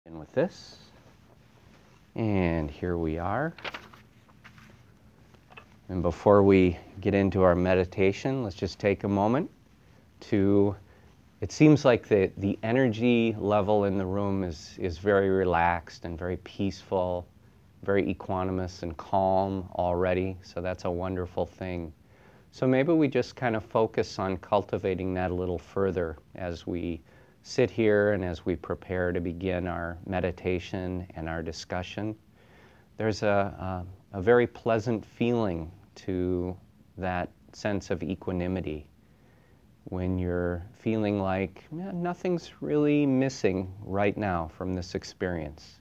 In with this, and here we are. And before we get into our meditation, let's just take a moment to, it seems like the energy level in the room is very relaxed and very peaceful, very equanimous and calm already, so that's a wonderful thing. So maybe we just kind of focus on cultivating that a little further as we sit here and as we prepare to begin our meditation and our discussion. There's a very pleasant feeling to that sense of equanimity when you're feeling like nothing's really missing right now from this experience.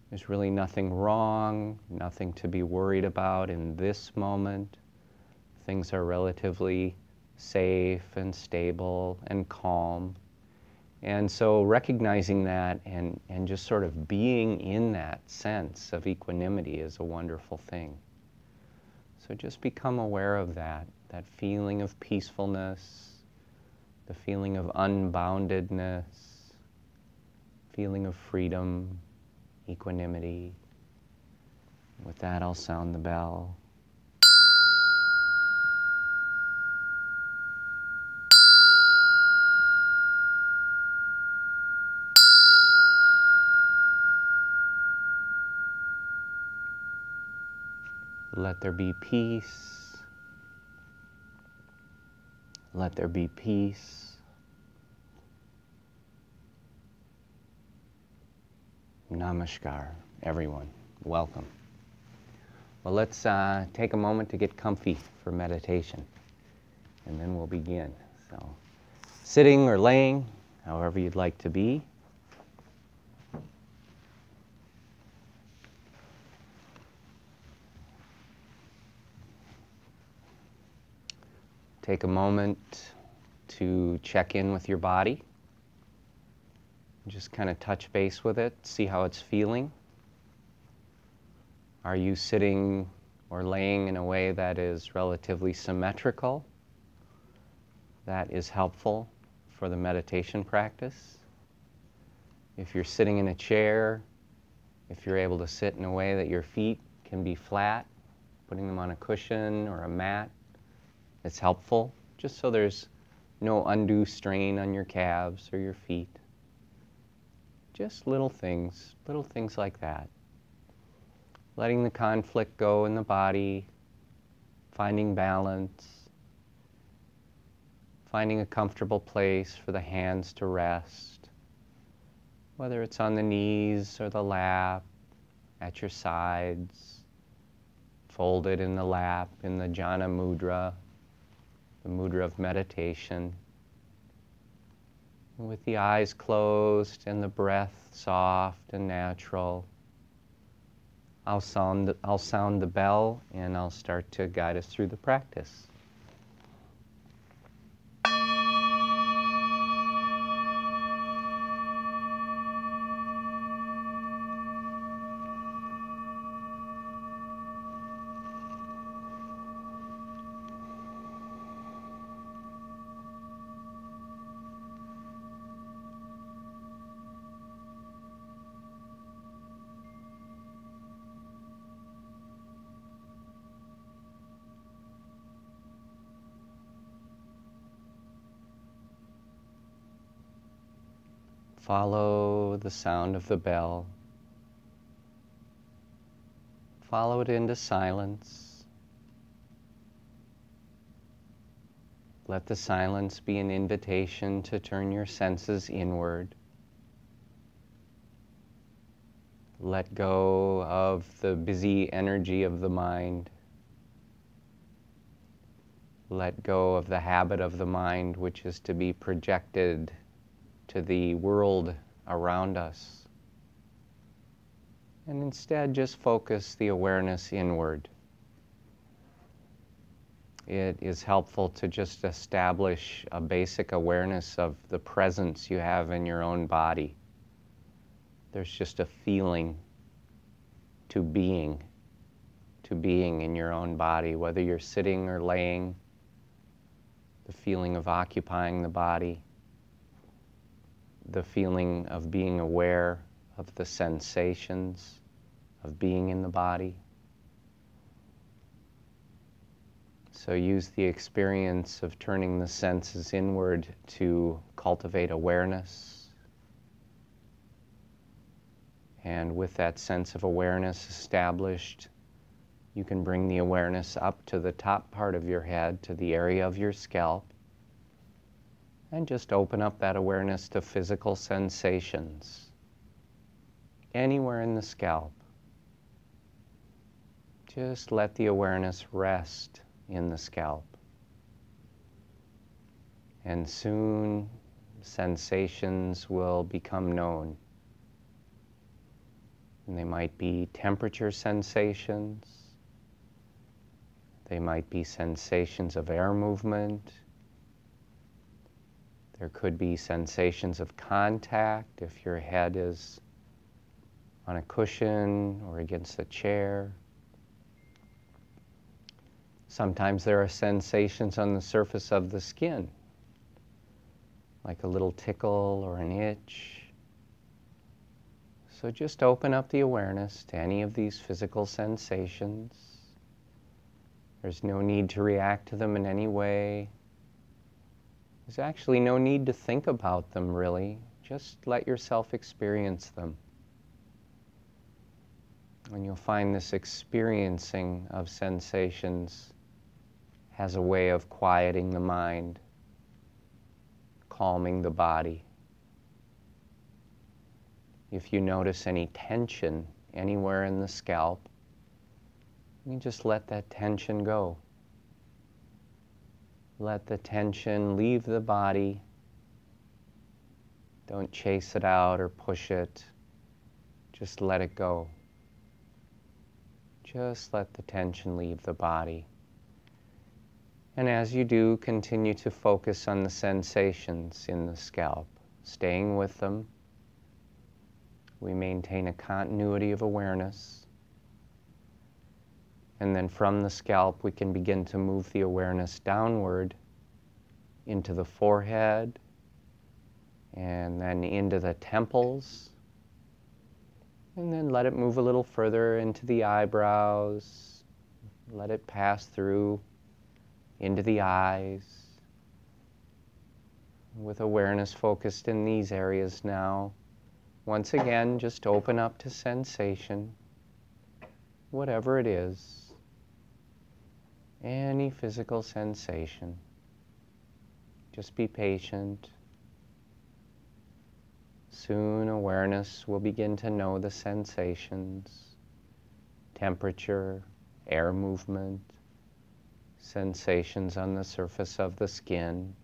There's really nothing wrong, nothing to be worried about in this moment. Things are relatively safe and stable and calm. And so recognizing that and just sort of being in that sense of equanimity is a wonderful thing. So just become aware of that feeling of peacefulness, the feeling of unboundedness, feeling of freedom, equanimity. With that, I'll sound the bell. Let there be peace. Let there be peace. Namaskar, everyone. Welcome. Well, let's take a moment to get comfy for meditation, and then we'll begin. So, sitting or laying, however you'd like to be. Take a moment to check in with your body. Just kind of touch base with it, see how it's feeling. Are you sitting or laying in a way that is relatively symmetrical? That is helpful for the meditation practice. If you're sitting in a chair, if you're able to sit in a way that your feet can be flat, putting them on a cushion or a mat, it's helpful, just so there's no undue strain on your calves or your feet. Just little things like that. Letting the conflict go in the body, finding balance, finding a comfortable place for the hands to rest, whether it's on the knees or the lap, at your sides, folded in the lap in the jhana mudra, the mudra of meditation, with the eyes closed and the breath soft and natural. I'll sound the bell and I'll start to guide us through the practice. Follow the sound of the bell. Follow it into silence. Let the silence be an invitation to turn your senses inward. Let go of the busy energy of the mind. Let go of the habit of the mind, which is to be projected to the world around us. And instead just focus the awareness inward. It is helpful to just establish a basic awareness of the presence you have in your own body. There's just a feeling to being in your own body, whether you're sitting or laying, the feeling of occupying the body, the feeling of being aware of the sensations of being in the body. So use the experience of turning the senses inward to cultivate awareness. And with that sense of awareness established, you can bring the awareness up to the top part of your head, to the area of your scalp, and just open up that awareness to physical sensations anywhere in the scalp. Just let the awareness rest in the scalp. And soon sensations will become known. And they might be temperature sensations. They might be sensations of air movement. There could be sensations of contact if your head is on a cushion or against a chair. Sometimes there are sensations on the surface of the skin, like a little tickle or an itch. So just open up the awareness to any of these physical sensations. There's no need to react to them in any way. There's actually no need to think about them, really. Just let yourself experience them. And you'll find this experiencing of sensations has a way of quieting the mind, calming the body. If you notice any tension anywhere in the scalp, you just let that tension go. Let the tension leave the body. Don't chase it out or push it. Just let it go. Just let the tension leave the body. And as you do, continue to focus on the sensations in the scalp, staying with them. We maintain a continuity of awareness. And then from the scalp, we can begin to move the awareness downward into the forehead, and then into the temples, and then let it move a little further into the eyebrows. Let it pass through into the eyes. With awareness focused in these areas now, once again, just open up to sensation, whatever it is. Any physical sensation. Just be patient. Soon awareness will begin to know the sensations, temperature, air movement, sensations on the surface of the skin,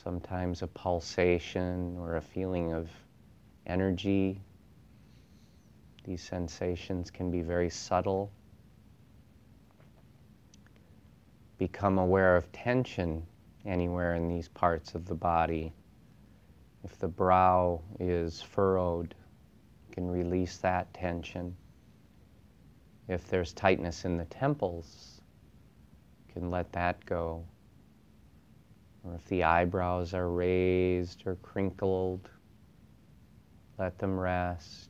sometimes a pulsation or a feeling of energy. These sensations can be very subtle. Become aware of tension anywhere in these parts of the body. If the brow is furrowed, you can release that tension. If there's tightness in the temples, you can let that go. Or if the eyebrows are raised or crinkled, let them rest.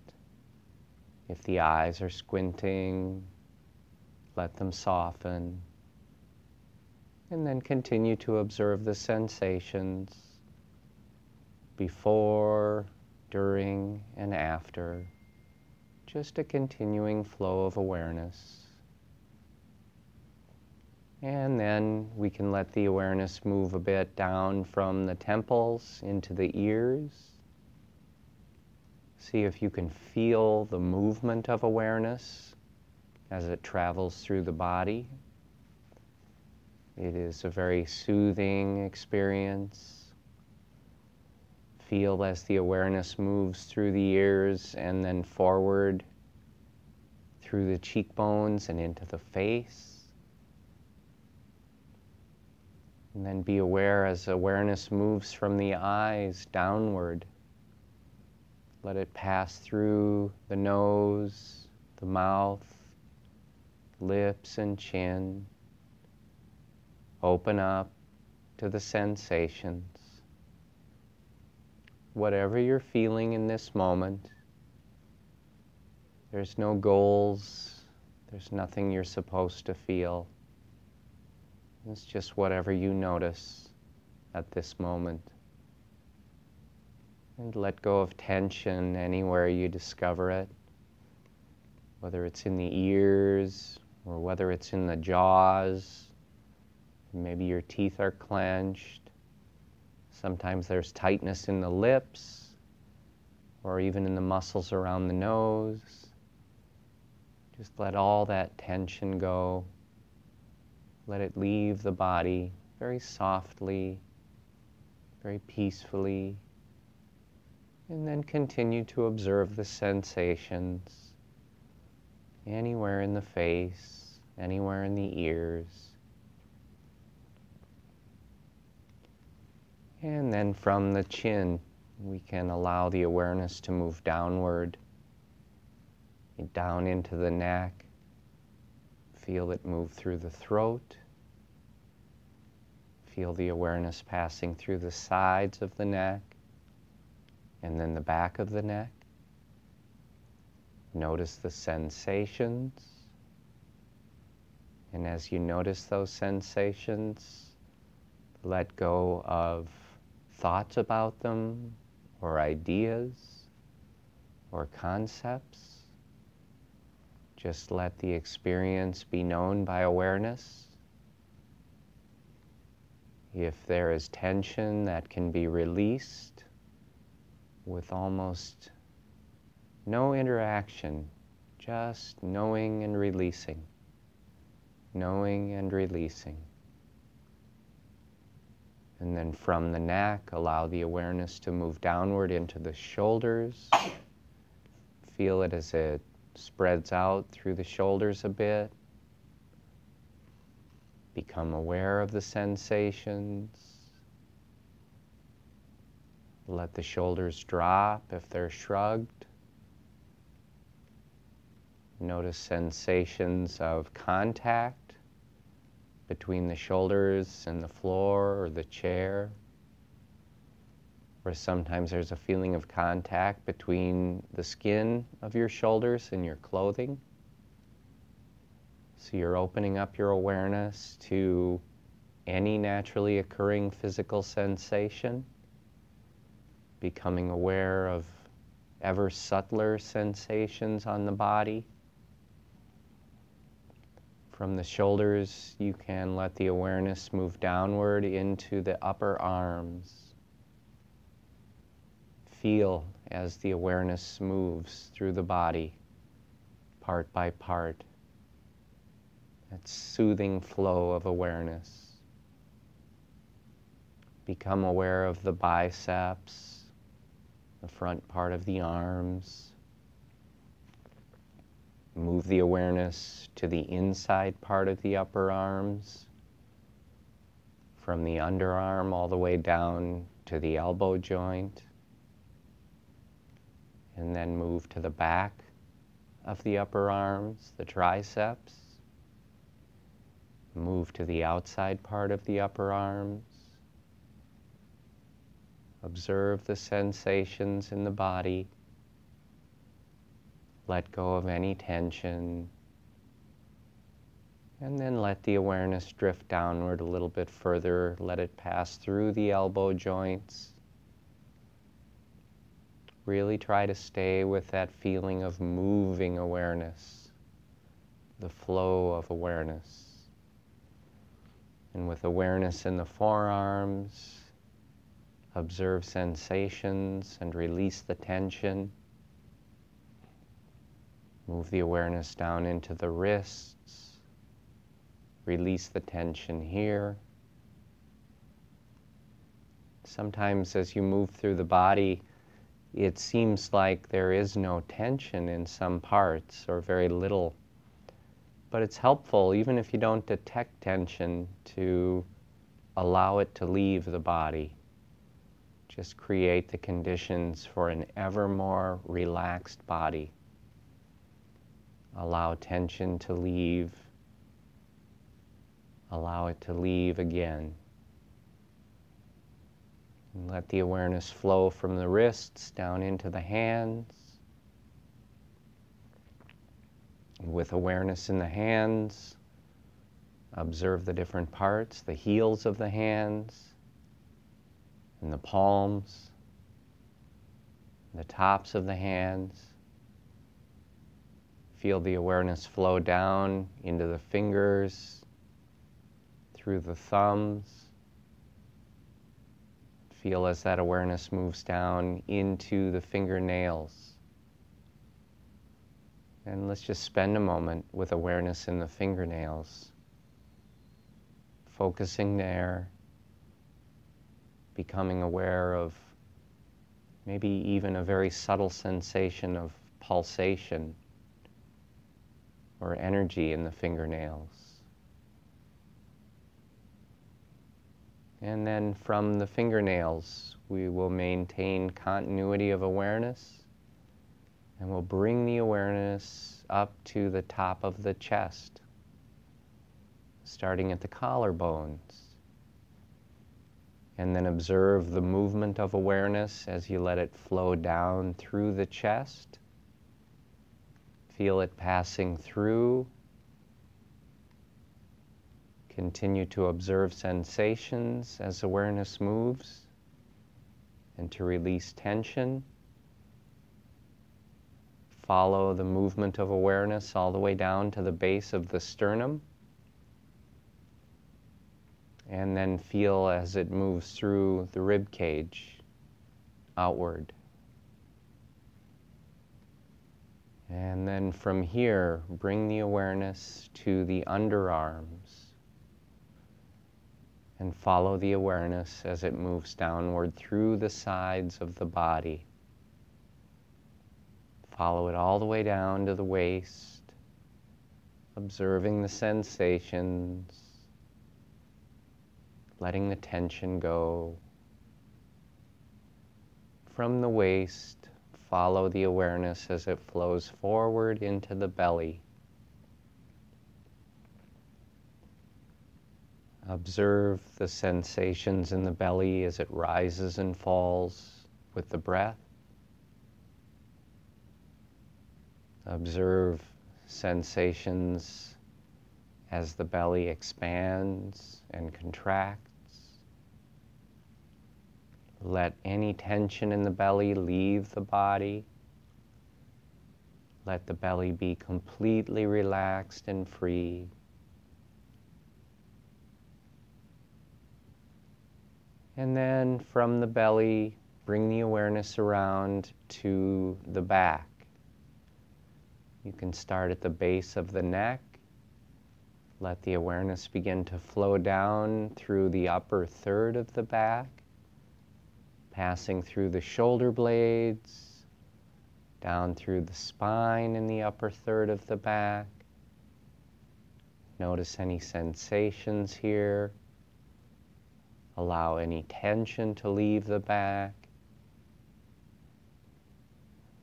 If the eyes are squinting, let them soften. And then continue to observe the sensations before, during, and after. Just a continuing flow of awareness. And then we can let the awareness move a bit down from the temples into the ears. See if you can feel the movement of awareness as it travels through the body. It is a very soothing experience. Feel as the awareness moves through the ears and then forward through the cheekbones and into the face. And then be aware as awareness moves from the eyes downward. Let it pass through the nose, the mouth, lips and chin. Open up to the sensations. whatever you're feeling in this moment. There's no goals, there's nothing you're supposed to feel. It's just whatever you notice at this moment. And let go of tension anywhere you discover it, whether it's in the ears or whether it's in the jaws. Maybe your teeth are clenched. Sometimes there's tightness in the lips or even in the muscles around the nose. Just let all that tension go. Let it leave the body very softly, very peacefully, and then continue to observe the sensations anywhere in the face, anywhere in the ears. And then from the chin, we can allow the awareness to move downward, down into the neck. Feel it move through the throat. Feel the awareness passing through the sides of the neck and then the back of the neck. Notice the sensations. And as you notice those sensations, let go of thoughts about them or ideas or concepts. Just let the experience be known by awareness. If there is tension, that can be released with almost no interaction, just knowing and releasing, knowing and releasing. And then from the neck, allow the awareness to move downward into the shoulders. Feel it as it spreads out through the shoulders a bit. Become aware of the sensations. Let the shoulders drop if they're shrugged. Notice sensations of contact between the shoulders and the floor or the chair. Or sometimes there's a feeling of contact between the skin of your shoulders and your clothing. So you're opening up your awareness to any naturally occurring physical sensation, becoming aware of ever subtler sensations on the body. From the shoulders, you can let the awareness move downward into the upper arms. Feel as the awareness moves through the body, part by part. That soothing flow of awareness. Become aware of the biceps, the front part of the arms. Move the awareness to the inside part of the upper arms, from the underarm all the way down to the elbow joint. And then move to the back of the upper arms, the triceps. Move to the outside part of the upper arms. Observe the sensations in the body. Let go of any tension. And then let the awareness drift downward a little bit further. Let it pass through the elbow joints. Really try to stay with that feeling of moving awareness, the flow of awareness. And with awareness in the forearms, observe sensations and release the tension. Move the awareness down into the wrists. Release the tension here. Sometimes as you move through the body, it seems like there is no tension in some parts, or very little. But it's helpful, even if you don't detect tension, to allow it to leave the body. Just create the conditions for an ever more relaxed body. Allow tension to leave. Allow it to leave again. And let the awareness flow from the wrists down into the hands. And with awareness in the hands, observe the different parts, the heels of the hands, and the palms, the tops of the hands. Feel the awareness flow down into the fingers, through the thumbs. Feel as that awareness moves down into the fingernails. And let's just spend a moment with awareness in the fingernails, focusing there, becoming aware of maybe even a very subtle sensation of pulsation or energy in the fingernails. And then from the fingernails, we will maintain continuity of awareness, and we'll bring the awareness up to the top of the chest, starting at the collarbones. And then observe the movement of awareness as you let it flow down through the chest. Feel it passing through. Continue to observe sensations as awareness moves and to release tension. Follow the movement of awareness all the way down to the base of the sternum. And then feel as it moves through the rib cage outward. And then from here, bring the awareness to the underarms. And follow the awareness as it moves downward through the sides of the body. Follow it all the way down to the waist, observing the sensations, letting the tension go. From the waist, follow the awareness as it flows forward into the belly. Observe the sensations in the belly as it rises and falls with the breath. Observe sensations as the belly expands and contracts. Let any tension in the belly leave the body. Let the belly be completely relaxed and free. And then from the belly, bring the awareness around to the back. You can start at the base of the neck. Let the awareness begin to flow down through the upper third of the back, passing through the shoulder blades, down through the spine in the upper third of the back. Notice any sensations here. Allow any tension to leave the back.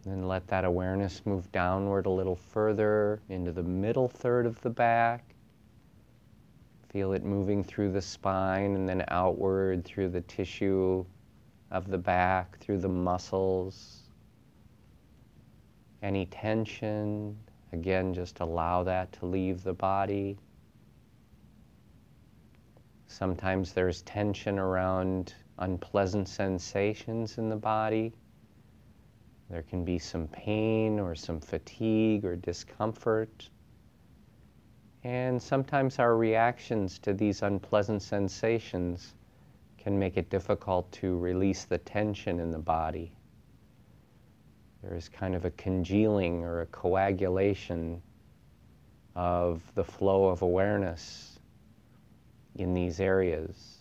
Then let that awareness move downward a little further into the middle third of the back. Feel it moving through the spine and then outward through the tissue of the back, through the muscles. Any tension, again, just allow that to leave the body. Sometimes there's tension around unpleasant sensations in the body. There can be some pain or some fatigue or discomfort. And sometimes our reactions to these unpleasant sensations can make it difficult to release the tension in the body. There is kind of a congealing or a coagulation of the flow of awareness in these areas.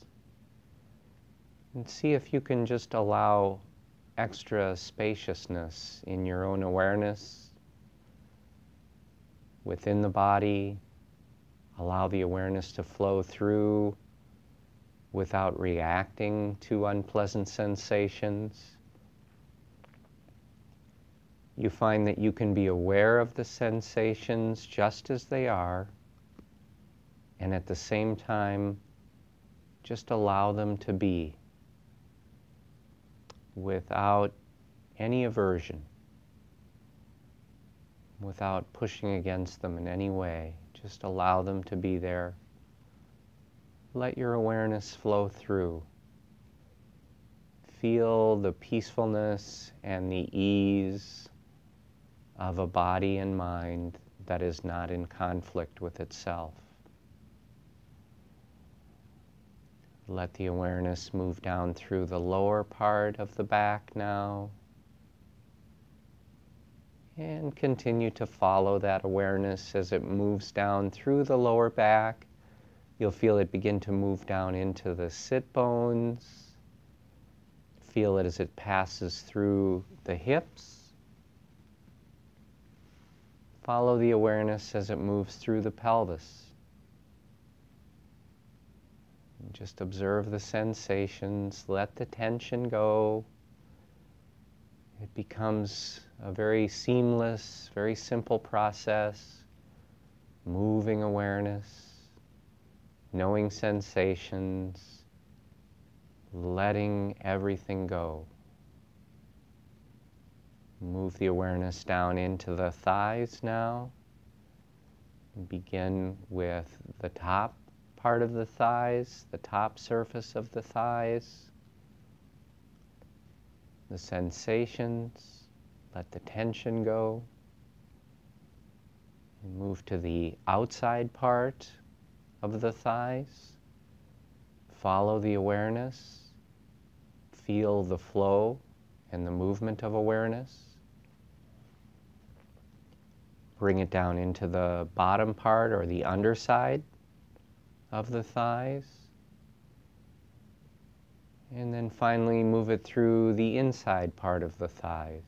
And see if you can just allow extra spaciousness in your own awareness within the body. Allow the awareness to flow through without reacting to unpleasant sensations. You find that you can be aware of the sensations just as they are, and at the same time, just allow them to be. without any aversion, without pushing against them in any way. Just allow them to be there. Let your awareness flow through. Feel the peacefulness and the ease of a body and mind that is not in conflict with itself. Let the awareness move down through the lower part of the back now. And continue to follow that awareness as it moves down through the lower back. You'll feel it begin to move down into the sit bones. Feel it as it passes through the hips. Follow the awareness as it moves through the pelvis. And just observe the sensations. Let the tension go. It becomes a very seamless, very simple process. Moving awareness, knowing sensations, letting everything go. Move the awareness down into the thighs now. Begin with the top part of the thighs, the top surface of the thighs. The sensations, let the tension go. And move to the outside part of the thighs. Follow the awareness. Feel the flow and the movement of awareness. Bring it down into the bottom part or the underside of the thighs. And then finally move it through the inside part of the thighs.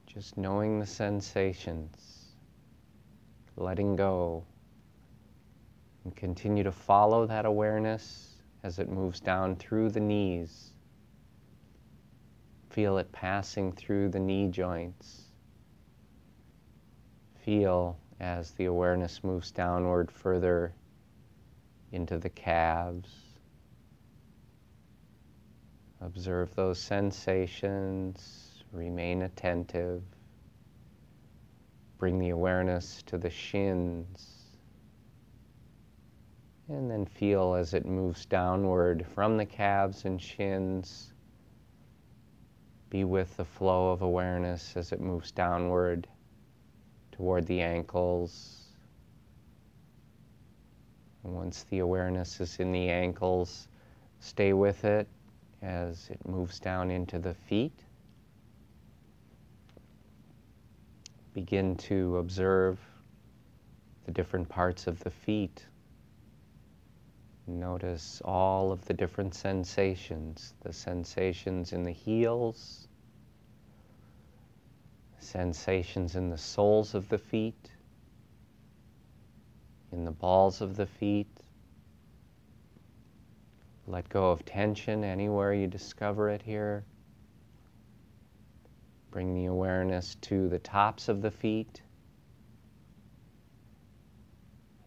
Just knowing the sensations, letting go, and continue to follow that awareness as it moves down through the knees. Feel it passing through the knee joints. Feel as the awareness moves downward further into the calves. Observe those sensations, remain attentive. Bring the awareness to the shins. And then feel as it moves downward from the calves and shins. Be with the flow of awareness as it moves downward toward the ankles. And once the awareness is in the ankles, stay with it as it moves down into the feet. Begin to observe the different parts of the feet. Notice all of the different sensations, the sensations in the heels, sensations in the soles of the feet, in the balls of the feet. Let go of tension anywhere you discover it here. Bring the awareness to the tops of the feet.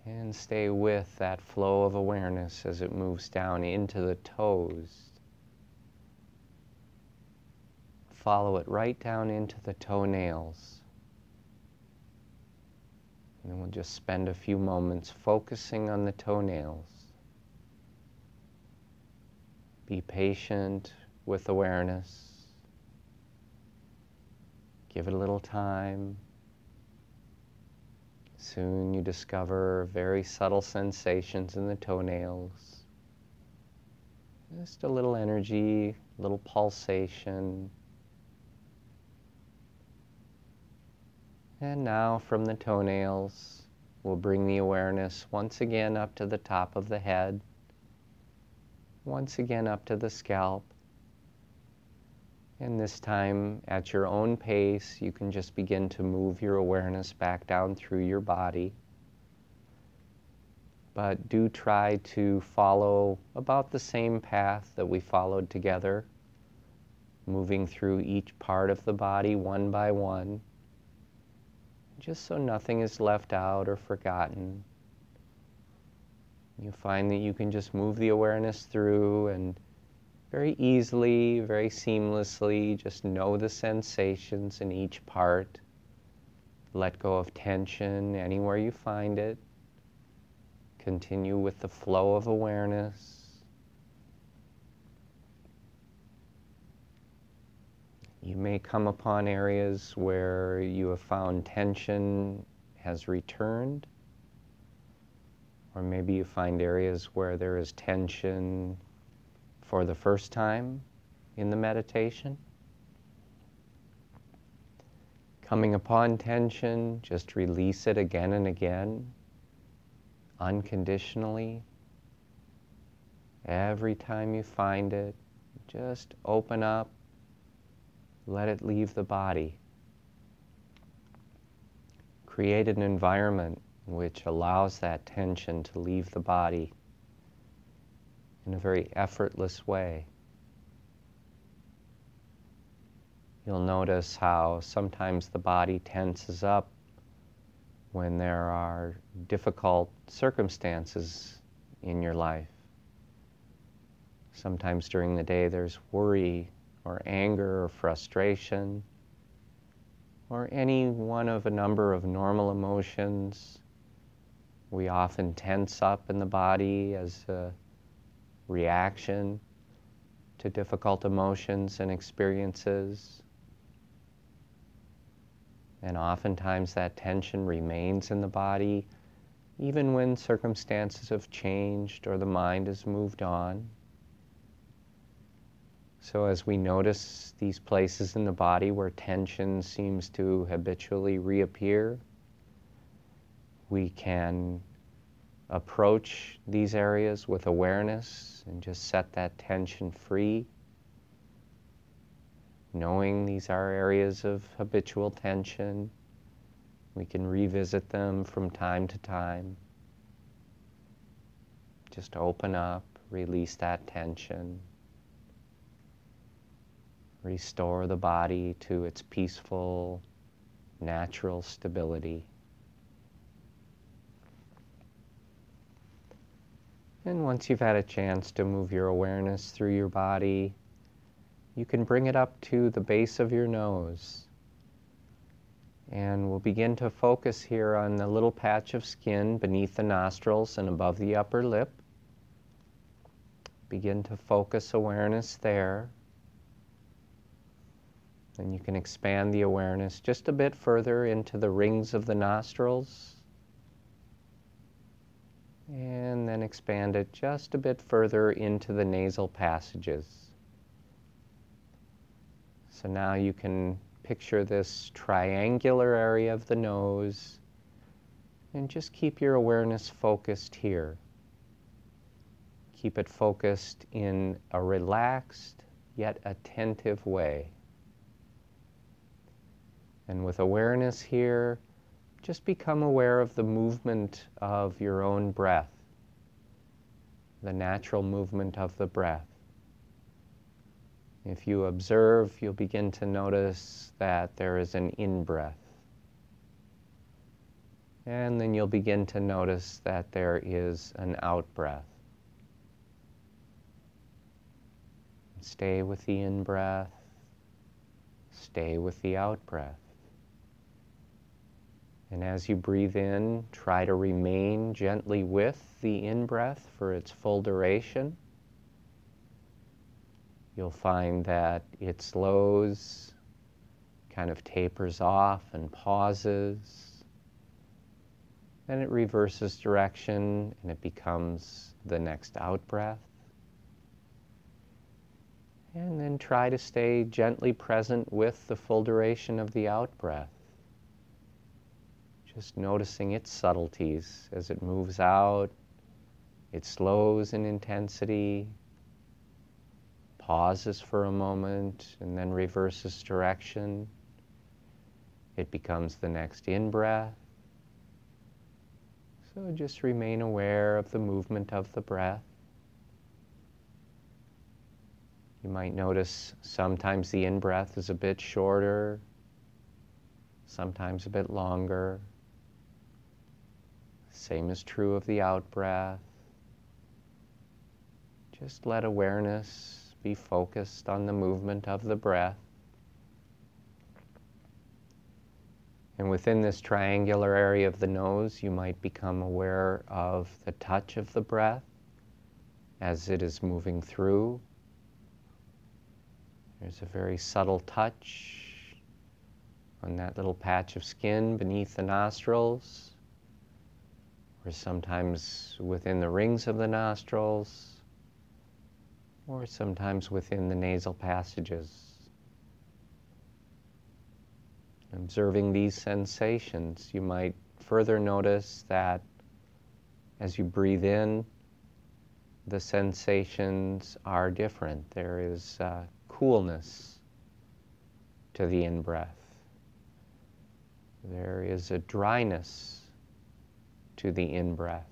And stay with that flow of awareness as it moves down into the toes. Follow it right down into the toenails. And then we'll just spend a few moments focusing on the toenails. Be patient with awareness. Give it a little time. Soon you discover very subtle sensations in the toenails. Just a little energy, a little pulsation. And now from the toenails, we'll bring the awareness once again up to the top of the head. Once again up to the scalp. And this time, at your own pace, you can just begin to move your awareness back down through your body. But do try to follow about the same path that we followed together, moving through each part of the body one by one, just so nothing is left out or forgotten. You find that you can just move the awareness through and very easily, very seamlessly. Just know the sensations in each part. Let go of tension anywhere you find it. Continue with the flow of awareness. You may come upon areas where you have found tension has returned, or maybe you find areas where there is tension for the first time in the meditation. Coming upon tension, just release it again and again, unconditionally. Every time you find it, just open up, let it leave the body. Create an environment which allows that tension to leave the body in a very effortless way. You'll notice how sometimes the body tenses up when there are difficult circumstances in your life. Sometimes during the day there's worry or anger or frustration or any one of a number of normal emotions. We often tense up in the body as a reaction to difficult emotions and experiences. And oftentimes that tension remains in the body even when circumstances have changed or the mind has moved on. So as we notice these places in the body where tension seems to habitually reappear, we can approach these areas with awareness and just set that tension free, knowing these are areas of habitual tension. We can revisit them from time to time. Just open up, release that tension. Restore the body to its peaceful, natural stability. And once you've had a chance to move your awareness through your body, you can bring it up to the base of your nose. And we'll begin to focus here on the little patch of skin beneath the nostrils and above the upper lip. Begin to focus awareness there. And you can expand the awareness just a bit further into the rings of the nostrils. And then expand it just a bit further into the nasal passages. So now you can picture this triangular area of the nose and just keep your awareness focused here. Keep it focused in a relaxed yet attentive way. And with awareness here, just become aware of the movement of your own breath, the natural movement of the breath. If you observe, you'll begin to notice that there is an in-breath. And then you'll begin to notice that there is an out-breath. Stay with the in-breath. Stay with the out-breath. And as you breathe in, try to remain gently with the in-breath for its full duration. You'll find that it slows, kind of tapers off and pauses. Then it reverses direction and it becomes the next out-breath. And then try to stay gently present with the full duration of the out-breath. Just noticing its subtleties as it moves out. It slows in intensity, pauses for a moment, and then reverses direction. It becomes the next in-breath. So just remain aware of the movement of the breath. You might notice sometimes the in-breath is a bit shorter, sometimes a bit longer. Same is true of the out-breath. Just let awareness be focused on the movement of the breath. And within this triangular area of the nose, you might become aware of the touch of the breath as it is moving through. There's a very subtle touch on that little patch of skin beneath the nostrils, or sometimes within the rings of the nostrils, or sometimes within the nasal passages. Observing these sensations, you might further notice that as you breathe in, the sensations are different. There is coolness to the in-breath. There is a dryness to the in-breath.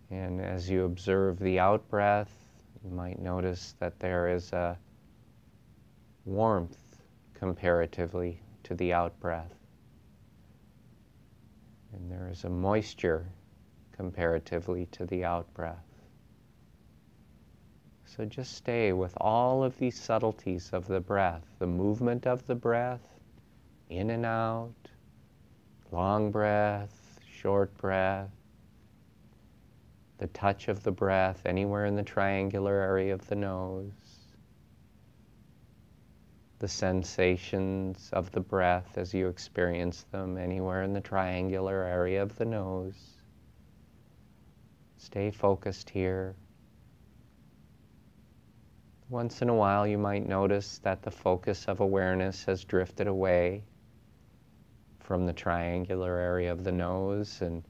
And as you observe the out-breath, you might notice that there is a warmth comparatively to the out-breath. And there is a moisture comparatively to the out-breath. So just stay with all of these subtleties of the breath, the movement of the breath, in and out, long breath, short breath, the touch of the breath anywhere in the triangular area of the nose, the sensations of the breath as you experience them anywhere in the triangular area of the nose. Stay focused here. Once in a while you might notice that the focus of awareness has drifted away from the triangular area of the nose, and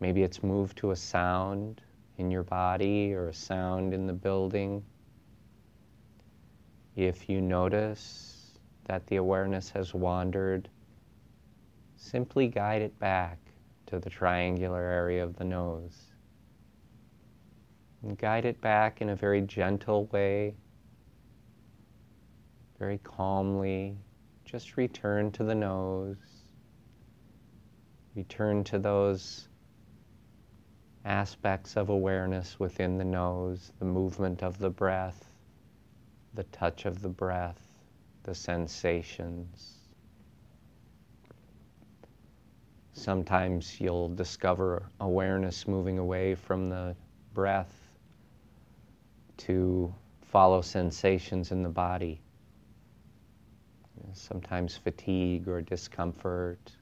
maybe it's moved to a sound in your body or a sound in the building. If you notice that the awareness has wandered, simply guide it back to the triangular area of the nose. And guide it back in a very gentle way, very calmly. Just return to the nose. Return to those aspects of awareness within the nose, the movement of the breath, the touch of the breath, the sensations. Sometimes you'll discover awareness moving away from the breath to follow sensations in the body. Sometimes fatigue or discomfort,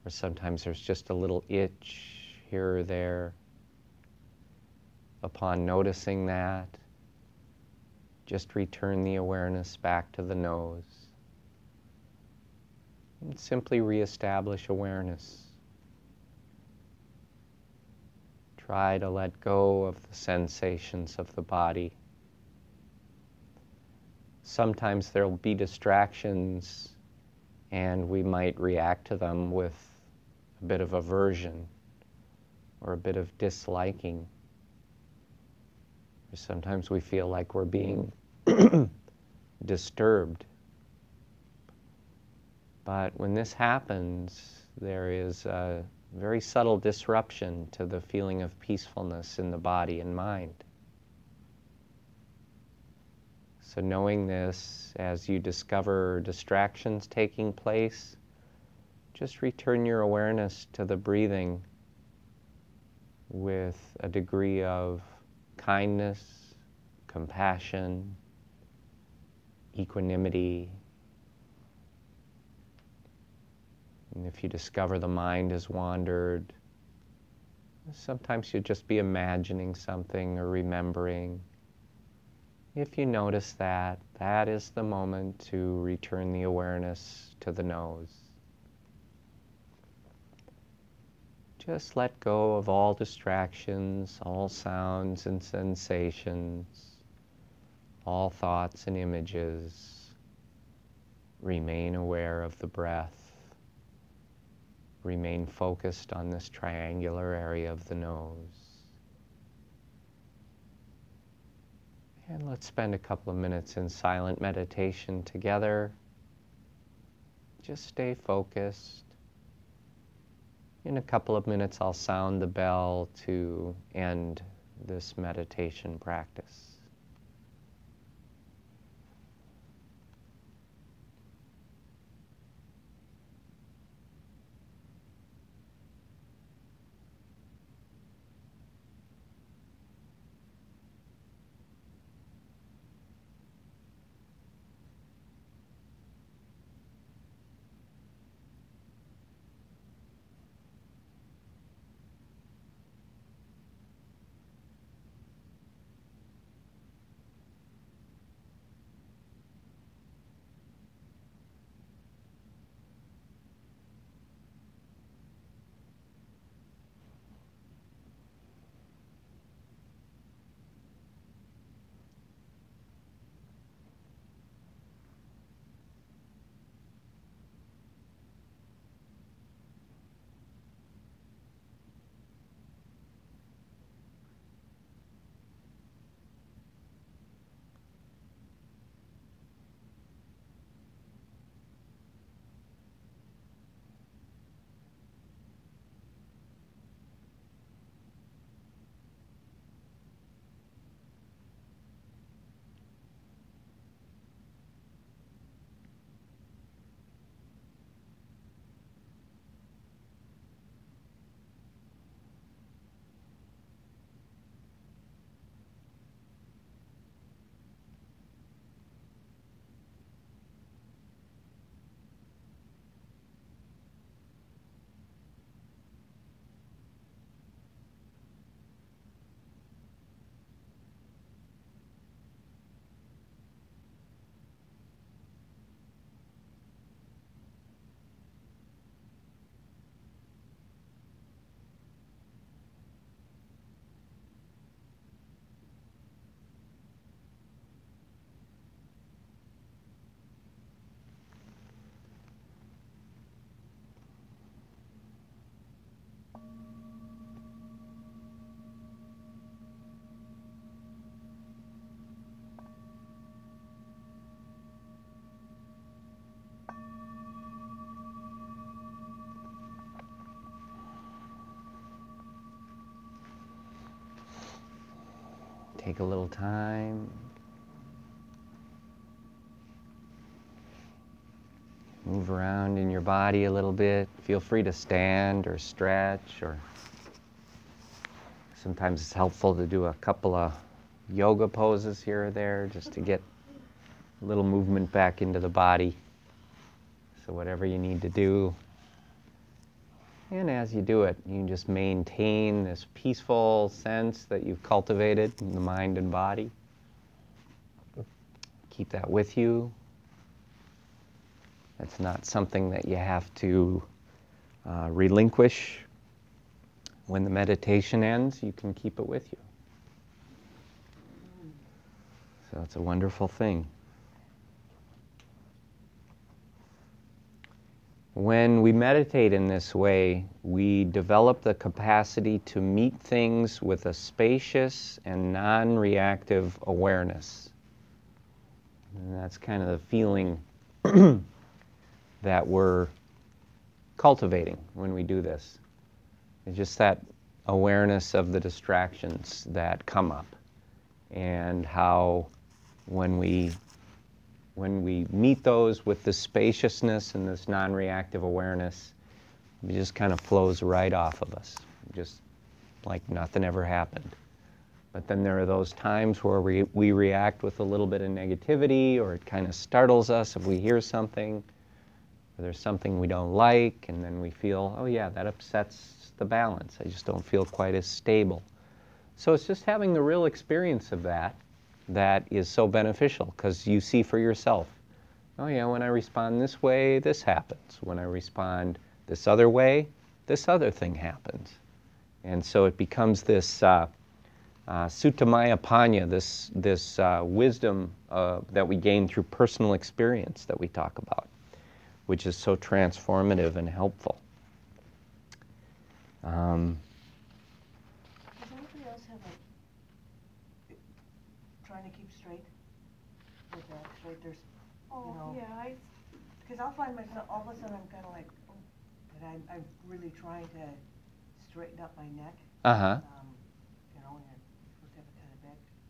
or sometimes there's just a little itch here or there. Upon noticing that, just return the awareness back to the nose and simply reestablish awareness. Try to let go of the sensations of the body. Sometimes there will be distractions and we might react to them with a bit of aversion or a bit of disliking. Or sometimes we feel like we're being disturbed. But when this happens, there is a very subtle disruption to the feeling of peacefulness in the body and mind. So knowing this, as you discover distractions taking place, just return your awareness to the breathing with a degree of kindness, compassion, equanimity. And if you discover the mind has wandered, sometimes you'll just be imagining something or remembering. If you notice that, that is the moment to return the awareness to the nose. Just let go of all distractions, all sounds and sensations, all thoughts and images. Remain aware of the breath. Remain focused on this triangular area of the nose. And let's spend a couple of minutes in silent meditation together. Just stay focused. In a couple of minutes, I'll sound the bell to end this meditation practice. Take a little time. Move around in your body a little bit. Feel free to stand or stretch, or sometimes it's helpful to do a couple of yoga poses here or there just to get a little movement back into the body. So whatever you need to do. And as you do it, you can just maintain this peaceful sense that you've cultivated in the mind and body. Keep that with you. That's not something that you have to relinquish. When the meditation ends, you can keep it with you. So it's a wonderful thing. When we meditate in this way, we develop the capacity to meet things with a spacious and non-reactive awareness. And that's kind of the feeling that we're cultivating when we do this. It's just that awareness of the distractions that come up, and how when we meet those with this spaciousness and this non-reactive awareness, it just kind of flows right off of us, just like nothing ever happened. But then there are those times where we react with a little bit of negativity, or it kind of startles us if we hear something, or there's something we don't like, and then we feel, oh yeah, that upsets the balance. I just don't feel quite as stable. So it's just having the real experience of that is so beneficial, because you see for yourself, oh yeah, when I respond this way, this happens. When I respond this other way, this other thing happens. And so it becomes this suttamaya panya, this wisdom that we gain through personal experience that we talk about, which is so transformative and helpful. Does anybody else have trying to keep straight with that? Straight, there's, Yeah, because I'll find myself, all of a sudden I'm kind of like, oh, that I'm really trying to straighten up my neck. Uh-huh. And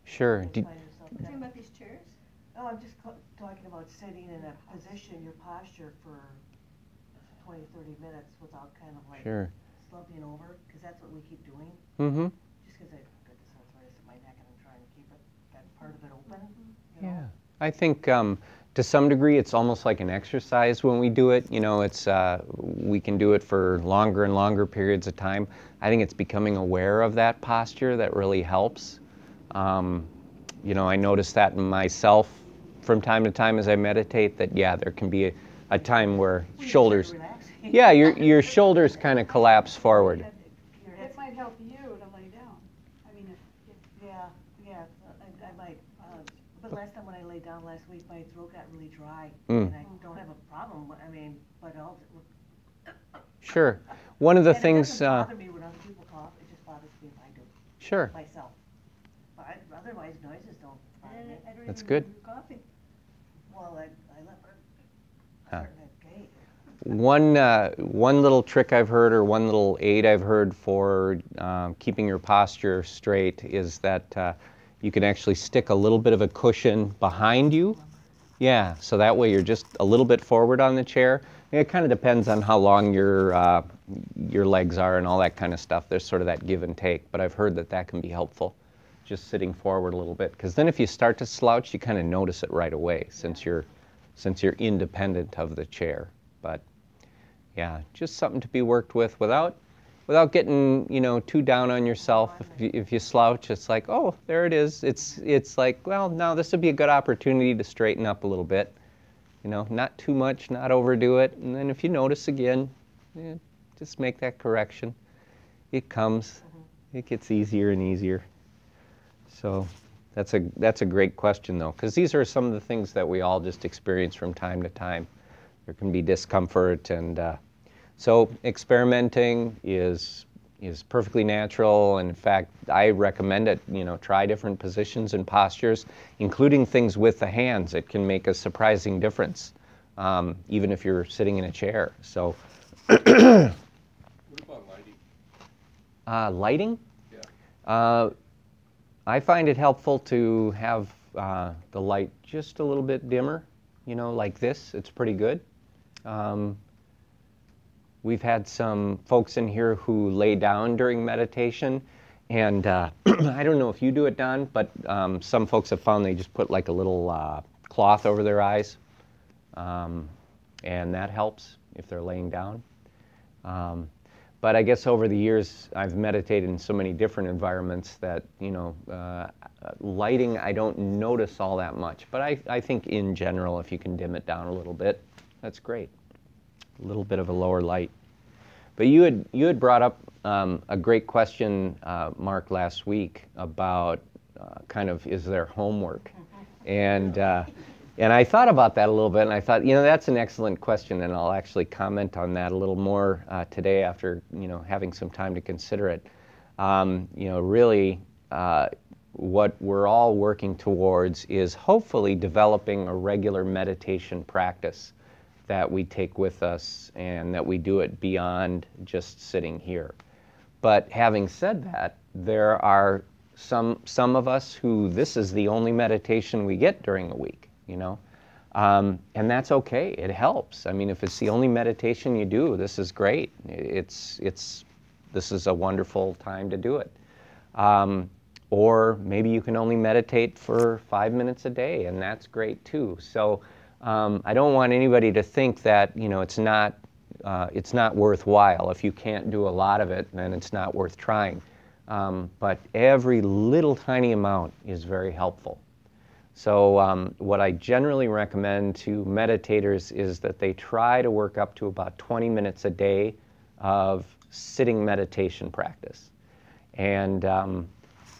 Sure. You Do, find yourself Talking about these chairs? No, I'm just talking about sitting in a position, your posture for 20, 30 minutes without kind of like sure. slumping over, because that's what we keep doing. Mm-hmm. Just because I've got this arthritis in my neck and I'm trying to keep it, that part of it open. You Yeah. know? I think to some degree it's almost like an exercise when we do it. You know, it's we can do it for longer and longer periods of time. I think it's becoming aware of that posture that really helps. You know, I notice that in myself from time to time as I meditate that, yeah, there can be a time where Well, you shoulders, start relaxing. yeah, your shoulders kind of collapse forward. Your It head's- might help you to lay down. I mean, if Yeah, I might. But last time when I laid down last week, my throat got really dry, Mm. and I don't have a problem. I mean, but I'll. Sure. One of the And things, it doesn't bother me when other people cough. It just bothers me if I do sure. myself. But otherwise, noises don't bother me. I don't That's even good. know you're coughing. Well, I let her. Huh. Starting to gate. One little trick I've heard, or one little aid I've heard for keeping your posture straight is that you can actually stick a little bit of a cushion behind you. Yeah, so that way you're just a little bit forward on the chair. It kind of depends on how long your legs are and all that kind of stuff. There's sort of that give and take, but I've heard that that can be helpful, just sitting forward a little bit. Because then if you start to slouch, you kind of notice it right away since you're independent of the chair. But yeah, just something to be worked with without getting, you know, too down on yourself. If you slouch, it's like, oh, there it is. It's like, well, now this would be a good opportunity to straighten up a little bit. You know, not too much, not overdo it. And then if you notice again, just make that correction. It comes. It gets easier and easier. So that's a great question, though, because these are some of the things that we all just experience from time to time. There can be discomfort, and so experimenting is perfectly natural. And in fact, I recommend it. You know, try different positions and postures, including things with the hands. It can make a surprising difference, even if you're sitting in a chair. So, What about lighting? Lighting. Yeah. I find it helpful to have the light just a little bit dimmer. You know, like this. It's pretty good. We've had some folks in here who lay down during meditation, and I don't know if you do it, Don, but some folks have found they just put like a little cloth over their eyes, and that helps if they're laying down. But I guess over the years, I've meditated in so many different environments that, you know, lighting I don't notice all that much. But I think in general, if you can dim it down a little bit, that's great. A little bit of a lower light. But you had brought up a great question, Mark, last week about kind of is there homework, and I thought about that a little bit, and I thought, you know, that's an excellent question, and I'll actually comment on that a little more today after, you know, having some time to consider it. You know, really, what we're all working towards is hopefully developing a regular meditation practice that we take with us and that we do it beyond just sitting here. But having said that, there are some of us who this is the only meditation we get during the week, you know, and that's okay. It helps. I mean, if it's the only meditation you do, this is great. This is a wonderful time to do it. Or maybe you can only meditate for 5 minutes a day, and that's great too. So I don't want anybody to think that, you know, it's not worthwhile. If you can't do a lot of it, then it's not worth trying. But every little tiny amount is very helpful. So what I generally recommend to meditators is that they try to work up to about 20 minutes a day of sitting meditation practice. And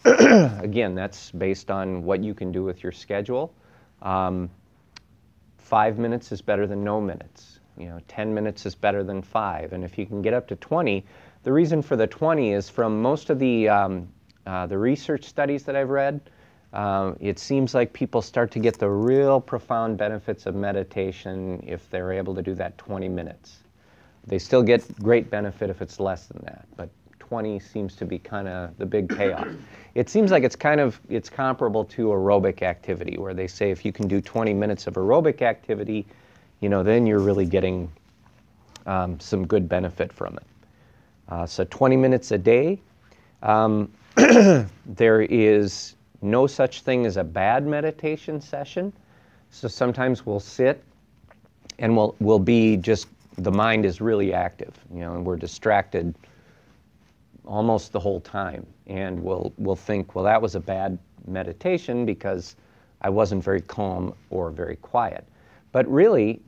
again, that's based on what you can do with your schedule. 5 minutes is better than no minutes. You know, 10 minutes is better than 5. And if you can get up to 20, the reason for the 20 is from most of the research studies that I've read, it seems like people start to get the real profound benefits of meditation if they're able to do that 20 minutes. They still get great benefit if it's less than that, but 20 seems to be kind of the big payoff. It seems like it's comparable to aerobic activity, where they say if you can do 20 minutes of aerobic activity, then you're really getting some good benefit from it. So 20 minutes a day. There is no such thing as a bad meditation session. So sometimes we'll sit and we'll be just, the mind is really active, and we're distracted almost the whole time. And we'll think, well, that was a bad meditation because I wasn't very calm or very quiet. But really,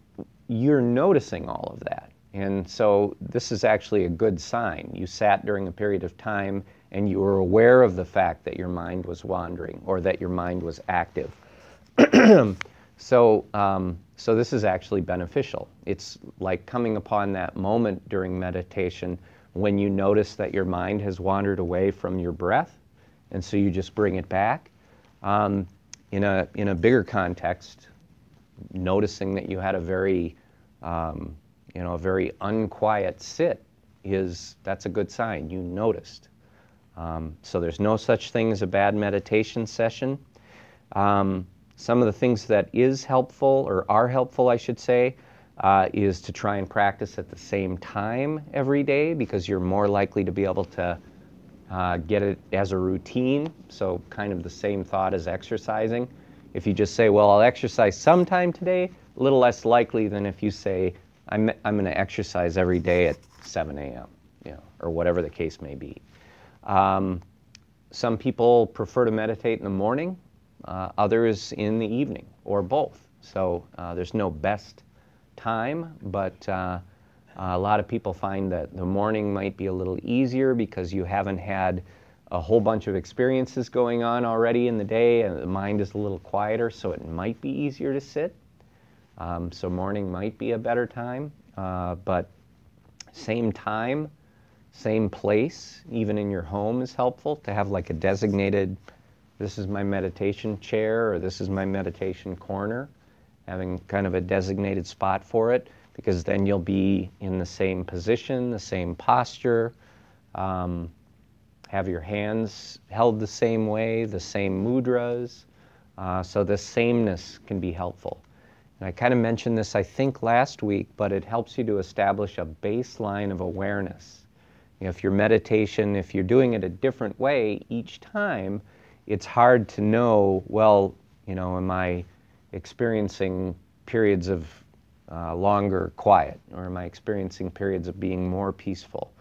you're noticing all of that. And so this is actually a good sign. You sat during a period of time and you were aware of the fact that your mind was wandering or that your mind was active. So this is actually beneficial. It's like coming upon that moment during meditation when you notice that your mind has wandered away from your breath, and so you just bring it back. In a bigger context, noticing that you had a very unquiet sit that's a good sign. You noticed. So there's no such thing as a bad meditation session. Some of the things that is helpful, or are helpful, I should say, is to try and practice at the same time every day, because you're more likely to be able to get it as a routine. So kind of the same thought as exercising. If you just say, well, I'll exercise sometime today, a little less likely than if you say, I'm going to exercise every day at 7 a.m., or whatever the case may be. Some people prefer to meditate in the morning, others in the evening, or both. So there's no best time, but a lot of people find that the morning might be a little easier because you haven't had a whole bunch of experiences going on already in the day, and the mind is a little quieter, so it might be easier to sit. So morning might be a better time, but same time, same place, even in your home is helpful to have like a designated, this is my meditation chair, or this is my meditation corner, having kind of a designated spot for it, because then you'll be in the same position, the same posture, have your hands held the same way, the same mudras, so the sameness can be helpful. And I kind of mentioned this, I think, last week, but it helps you to establish a baseline of awareness. If your meditation, if you're doing it a different way each time, it's hard to know, well, am I experiencing periods of longer quiet, or am I experiencing periods of being more peaceful?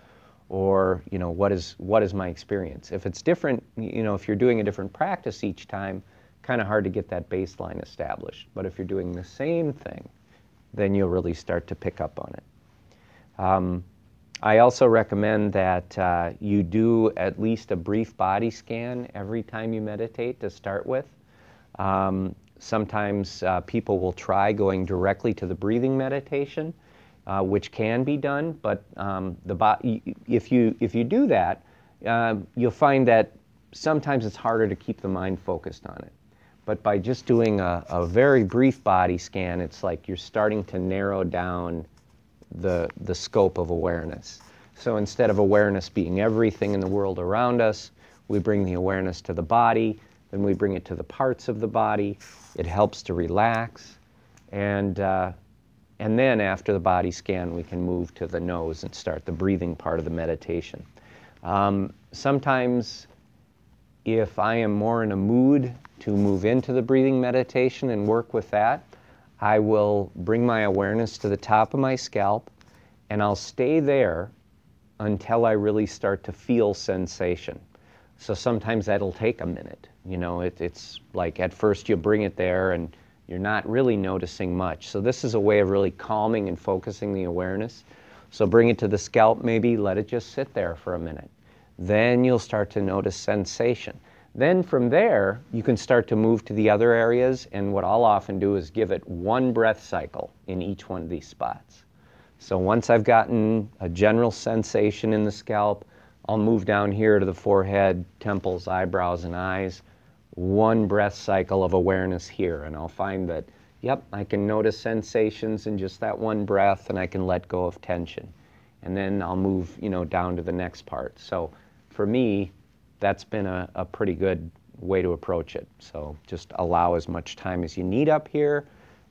Or, what is my experience? If it's different, if you're doing a different practice each time, kind of hard to get that baseline established. But if you're doing the same thing, then you'll really start to pick up on it. I also recommend that you do at least a brief body scan every time you meditate to start with. Sometimes people will try going directly to the breathing meditation, which can be done, but if you do that, you'll find that sometimes it's harder to keep the mind focused on it. But by just doing a very brief body scan, it's like you're starting to narrow down the scope of awareness. So instead of awareness being everything in the world around us, we bring the awareness to the body, then we bring it to the parts of the body. It helps to relax, and then after the body scan, we can move to the nose and start the breathing part of the meditation. Sometimes, if I am more in a mood to move into the breathing meditation and work with that, I will bring my awareness to the top of my scalp, and I'll stay there until I really start to feel sensation. So sometimes that'll take a minute. It's like at first you bring it there and you're not really noticing much. So this is a way of really calming and focusing the awareness. So bring it to the scalp maybe, let it just sit there for a minute. Then you'll start to notice sensation. Then from there, you can start to move to the other areas, and what I'll often do is give it one breath cycle in each one of these spots. So once I've gotten a general sensation in the scalp, I'll move down here to the forehead, temples, eyebrows, and eyes. One breath cycle of awareness here, and I'll find that, yep, I can notice sensations in just that one breath, and I can let go of tension. and then I'll move, down to the next part. So for me, that's been a pretty good way to approach it. So just allow as much time as you need up here,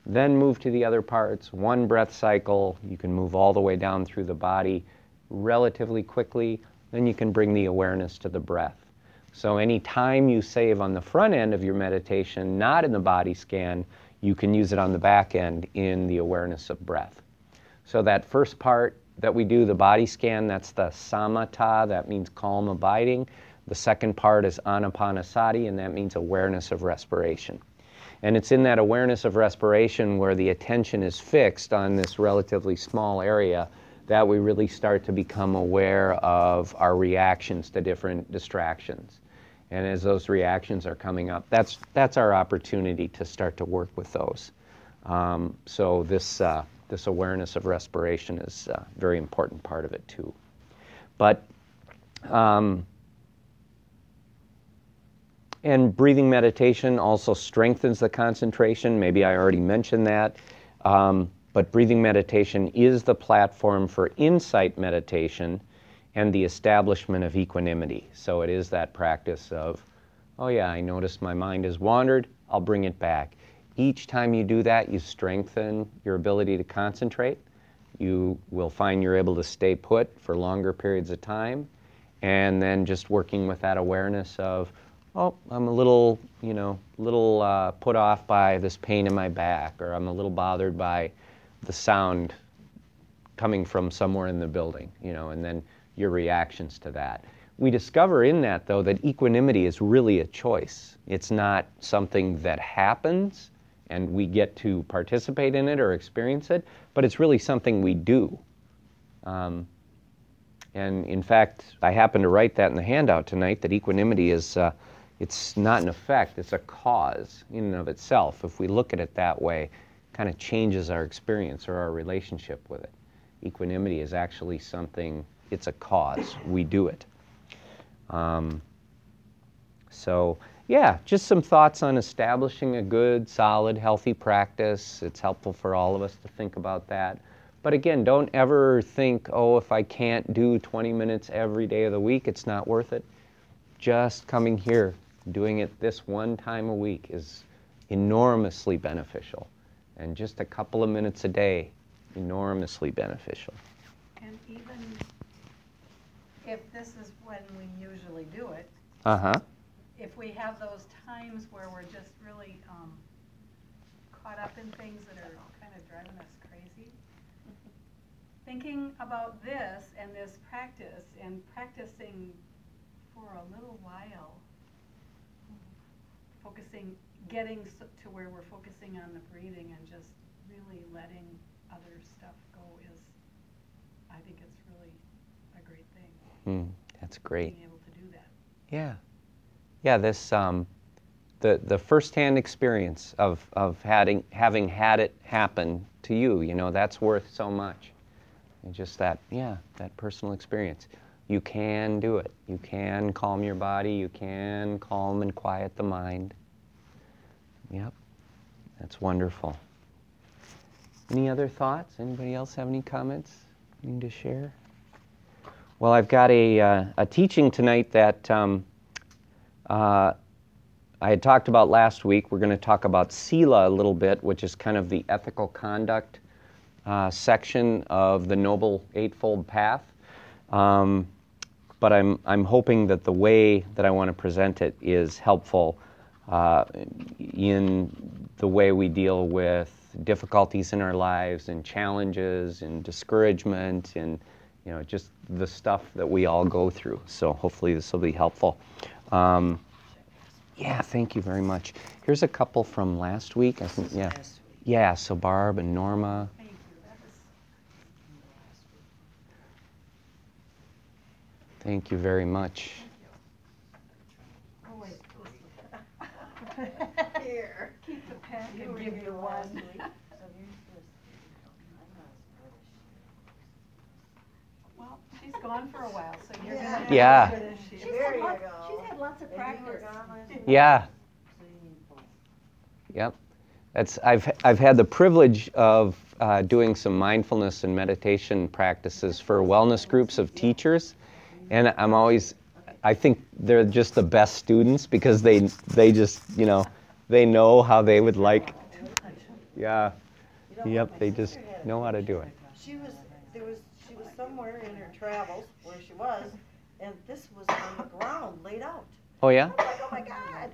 then move to the other parts. One breath cycle, you can move all the way down through the body relatively quickly. Then you can bring the awareness to the breath. So any time you save on the front end of your meditation, not in the body scan, you can use it on the back end in the awareness of breath. So that first part that we do, the body scan, that's the samatha, that means calm abiding. The second part is anapanasati, and that means awareness of respiration. And it's in that awareness of respiration where the attention is fixed on this relatively small area that we really start to become aware of our reactions to different distractions. And as those reactions are coming up, that's our opportunity to start to work with those. So this awareness of respiration is a very important part of it too. But and breathing meditation also strengthens the concentration. Maybe I already mentioned that. But breathing meditation is the platform for insight meditation and the establishment of equanimity. So it is that practice of, oh yeah, I noticed my mind has wandered, I'll bring it back. Each time you do that, you strengthen your ability to concentrate. You will find you're able to stay put for longer periods of time. And then just working with that awareness of, oh, I'm a little put off by this pain in my back, or I'm a little bothered by the sound coming from somewhere in the building, and then your reactions to that. We discover in that, though, that equanimity is really a choice. It's not something that happens and we get to participate in it or experience it, but it's really something we do. And in fact, I happened to write that in the handout tonight, that equanimity is, it's not an effect, it's a cause in and of itself. If we look at it that way, it kind of changes our experience or our relationship with it. Equanimity is actually something, it's a cause. We do it. So yeah, just some thoughts on establishing a good, solid, healthy practice. It's helpful for all of us to think about that. But again, don't ever think, oh, if I can't do 20 minutes every day of the week, it's not worth it. Just coming here, doing it this one time a week is enormously beneficial. And just a couple of minutes a day, enormously beneficial. And even if this is when we usually do it, if we have those times where we're just really caught up in things that are kind of driving us crazy, thinking about this and this practice and practicing for a little while, getting to where we're focusing on the breathing and just really letting other stuff go is, I think it's really a great thing. That's great. Being able to do that. Yeah. Yeah, this, the first-hand experience of having had it happen to you, that's worth so much. And just that, that personal experience. You can do it. You can calm your body. You can calm and quiet the mind. Yep, that's wonderful. Any other thoughts? Anybody else have any comments you need to share? Well, I've got a teaching tonight that I had talked about last week. We're going to talk about Sila a little bit, which is kind of the ethical conduct section of the Noble Eightfold Path. But I'm hoping that the way that I want to present it is helpful in the way we deal with difficulties in our lives and challenges and discouragement and just the stuff that we all go through. So hopefully this will be helpful. Yeah, thank you very much. Here's a couple from last week. I think, yeah. Yeah, so Barb and Norma. Thank you. That was Thank you very much. Oh, wait, here. Keep the pen and give you one. Well, she's gone for a while, so you're gonna have Yeah. as good as she is. There you go. She's had lots of practice. Yeah. Yep. I've had the privilege of doing some mindfulness and meditation practices for wellness groups of teachers, and I think they're just the best students because they just, they know how they would like. Yeah. Yep. They just know how to do it. She was somewhere in her travels where she was, and this was on the ground, laid out. Oh yeah. I'm like, oh my God,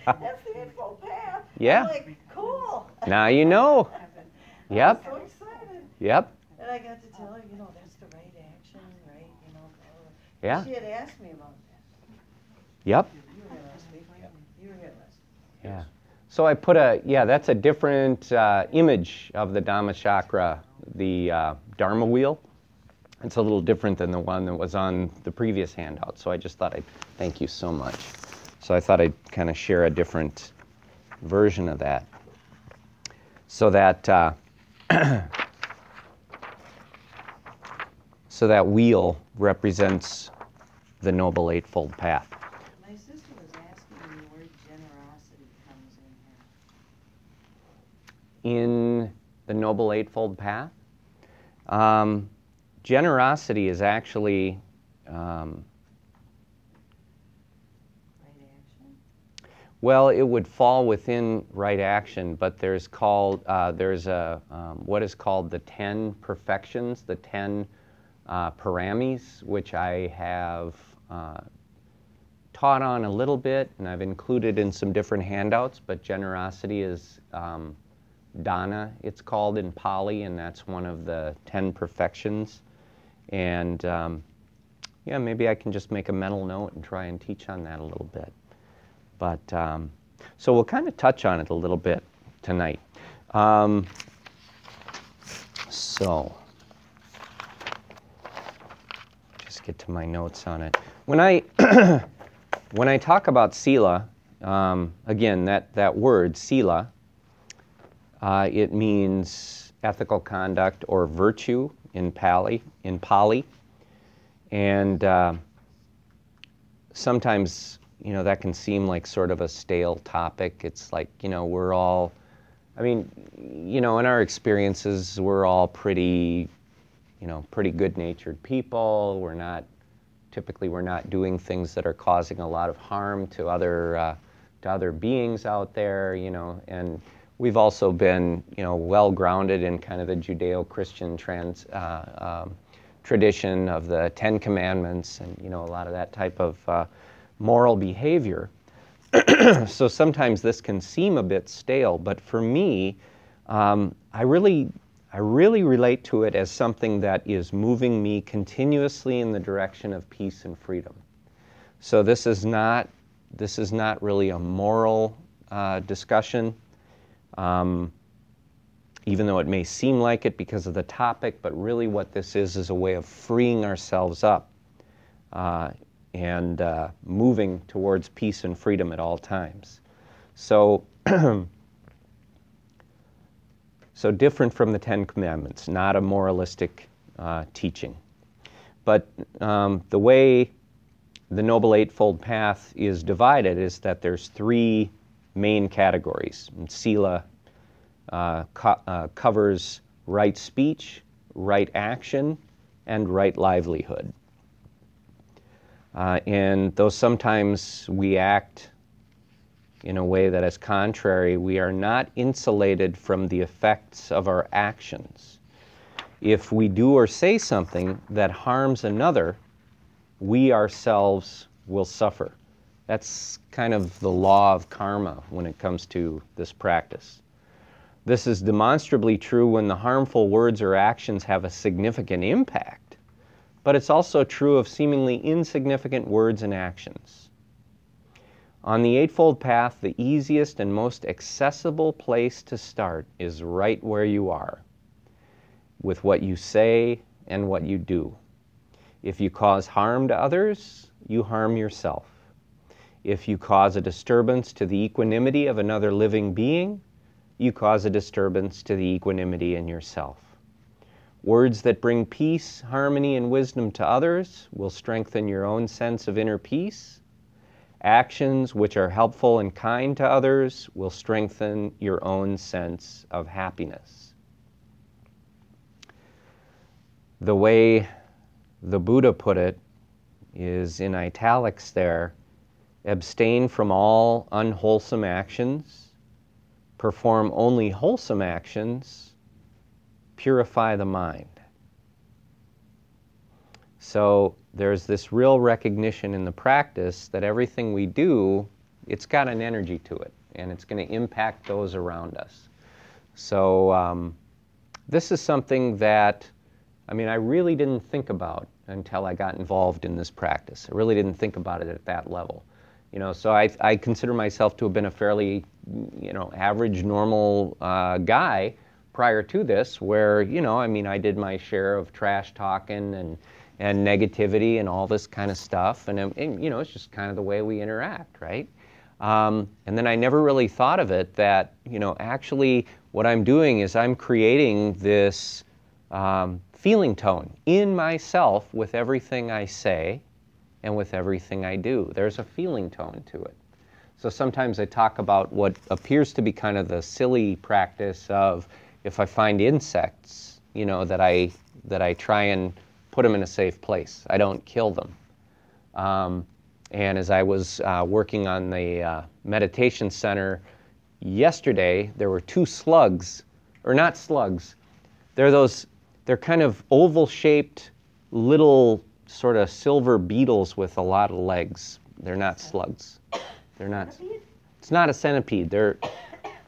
that's the Eightfold Path. Yeah. I'm like, cool. Now you know. Yep. I was so excited. Yep. And I got to tell her, that's the right action, right? Yeah. She had asked me about that. Yep. You were here last week. You were here last week. Yeah. So I put that's a different image of the Dhamma chakra, the Dharma wheel. It's a little different than the one that was on the previous handout. So I just thought thank you so much. So I thought I'd kind of share a different version of that. So that so that wheel represents the Noble Eightfold Path. My sister was asking me where generosity comes in here. In the Noble Eightfold Path, generosity is actually Right action? well, it would fall within right action, but there's what is called the 10 perfections, the 10 paramis, which I have taught on a little bit, and I've included in some different handouts. But generosity is dana, it's called in Pali, and that's one of the 10 perfections. And yeah, maybe I can just make a mental note and try and teach on that a little bit. But so we'll kind of touch on it a little bit tonight. So just get to my notes on it. When I when I talk about Sila, again, that word Sila, it means ethical conduct or virtue in Pali, and sometimes that can seem like sort of a stale topic. It's like we're all, in our experiences, we're all pretty good-natured people. We're not doing things that are causing a lot of harm to other beings out there, and we've also been, well grounded in kind of the Judeo-Christian tradition of the Ten Commandments and, a lot of that type of moral behavior. So sometimes this can seem a bit stale, but for me, I really relate to it as something that is moving me continuously in the direction of peace and freedom. So this is not really a moral discussion. Even though it may seem like it because of the topic, but really what this is a way of freeing ourselves up and moving towards peace and freedom at all times. So, so different from the Ten Commandments, not a moralistic teaching. But the way the Noble Eightfold Path is divided is that there's three main categories. And Sila covers right speech, right action, and right livelihood. And though sometimes we act in a way that is contrary, we are not insulated from the effects of our actions. If we do or say something that harms another, we ourselves will suffer. That's kind of the law of karma when it comes to this practice. This is demonstrably true when the harmful words or actions have a significant impact, but it's also true of seemingly insignificant words and actions. On the Eightfold Path, the easiest and most accessible place to start is right where you are, with what you say and what you do. If you cause harm to others, you harm yourself. If you cause a disturbance to the equanimity of another living being, you cause a disturbance to the equanimity in yourself. Words that bring peace, harmony, and wisdom to others will strengthen your own sense of inner peace. Actions which are helpful and kind to others will strengthen your own sense of happiness. the way the Buddha put it is in italics there, abstain from all unwholesome actions, perform only wholesome actions, purify the mind. So there's this real recognition in the practice that everything we do, it's got an energy to it, and it's going to impact those around us. So this is something that, I mean, I really didn't think about until I got involved in this practice. I really didn't think about it at that level. You know, so I consider myself to have been a fairly, you know, average, normal guy prior to this, where, you know, I mean, I did my share of trash talking and negativity and all this kind of stuff, and you know, it's just kind of the way we interact, right? And then I never really thought of it that, you know, actually what I'm doing is I'm creating this feeling tone in myself with everything I say and with everything I do. There's a feeling tone to it. So sometimes I talk about what appears to be kind of the silly practice of, if I find insects, you know, that I try and put them in a safe place. I don't kill them. And as I was working on the meditation center yesterday, there were 2 slugs, or not slugs, they're kind of oval-shaped little sort of silver beetles with a lot of legs. They're not slugs. They're not. It's not a centipede.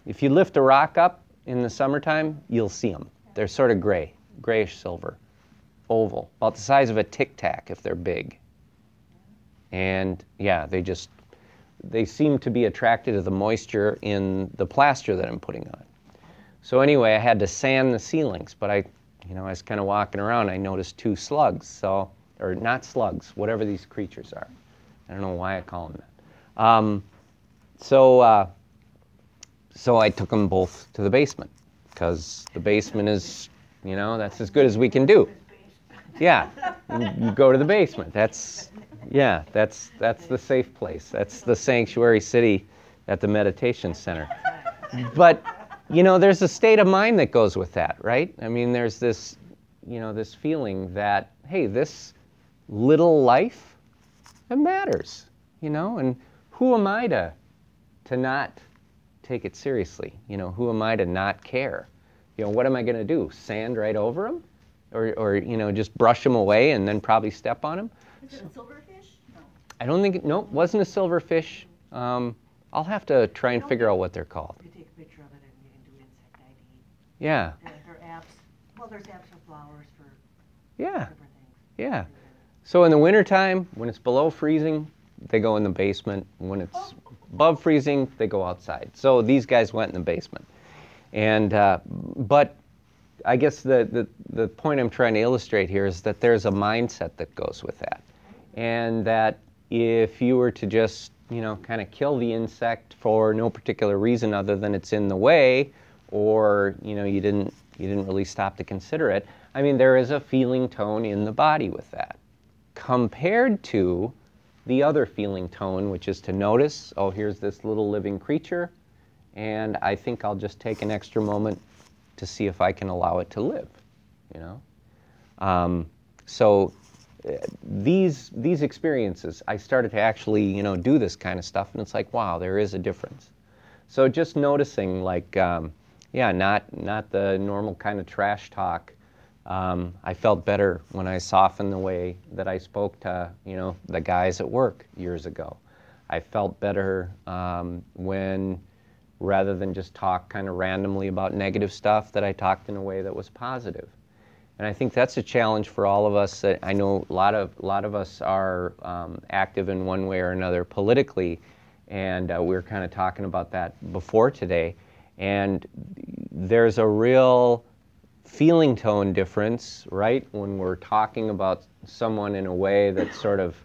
If you lift a rock up in the summertime, you'll see them. They're sort of gray, grayish silver, oval, about the size of a Tic Tac if they're big. And yeah, they seem to be attracted to the moisture in the plaster that I'm putting on. So anyway, I had to sand the ceilings, but I was kind of walking around, I noticed 2 slugs, or not slugs, whatever these creatures are. I don't know why I call them that. So I took them both to the basement, because the basement is, you know, that's as good as we can do. Yeah, you go to the basement. That's the safe place. That's the sanctuary city at the meditation center. But, you know, there's a state of mind that goes with that, right? I mean, there's this, you know, this feeling that, hey, this little life, it matters, you know, and who am I to not take it seriously? You know, who am I to not care? You know, what am I going to do? Sand right over them? Or, you know, just brush them away and then probably step on them? Is it a silverfish? No. I don't think, no, it wasn't a silverfish. I'll have to try and figure out what they're called. You take a picture of it and you can do insect ID. Yeah. There are apps. Well, there's apps for flowers, for Yeah. different things. Yeah. So in the wintertime, when it's below freezing, they go in the basement. When it's above freezing, they go outside. So these guys went in the basement. And, but I guess the point I'm trying to illustrate here is that there's a mindset that goes with that. And that if you were to just, you know, kind of kill the insect for no particular reason other than it's in the way, or, you know, you didn't really stop to consider it, I mean, there is a feeling tone in the body with that, compared to the other feeling tone, which is to notice, oh, here's this little living creature, and I think I'll just take an extra moment to see if I can allow it to live, you know? So these experiences, I started to actually, you know, do this kind of stuff, and it's like, wow, there is a difference. So just noticing, like, yeah, not the normal kind of trash talk. I felt better when I softened the way that I spoke to, you know, the guys at work years ago. I felt better when, rather than just talk kind of randomly about negative stuff, that I talked in a way that was positive. And I think that's a challenge for all of us. I know a lot of us are active in one way or another politically, and we were kind of talking about that before today. And there's a real feeling tone difference, right, when we're talking about someone in a way that's sort of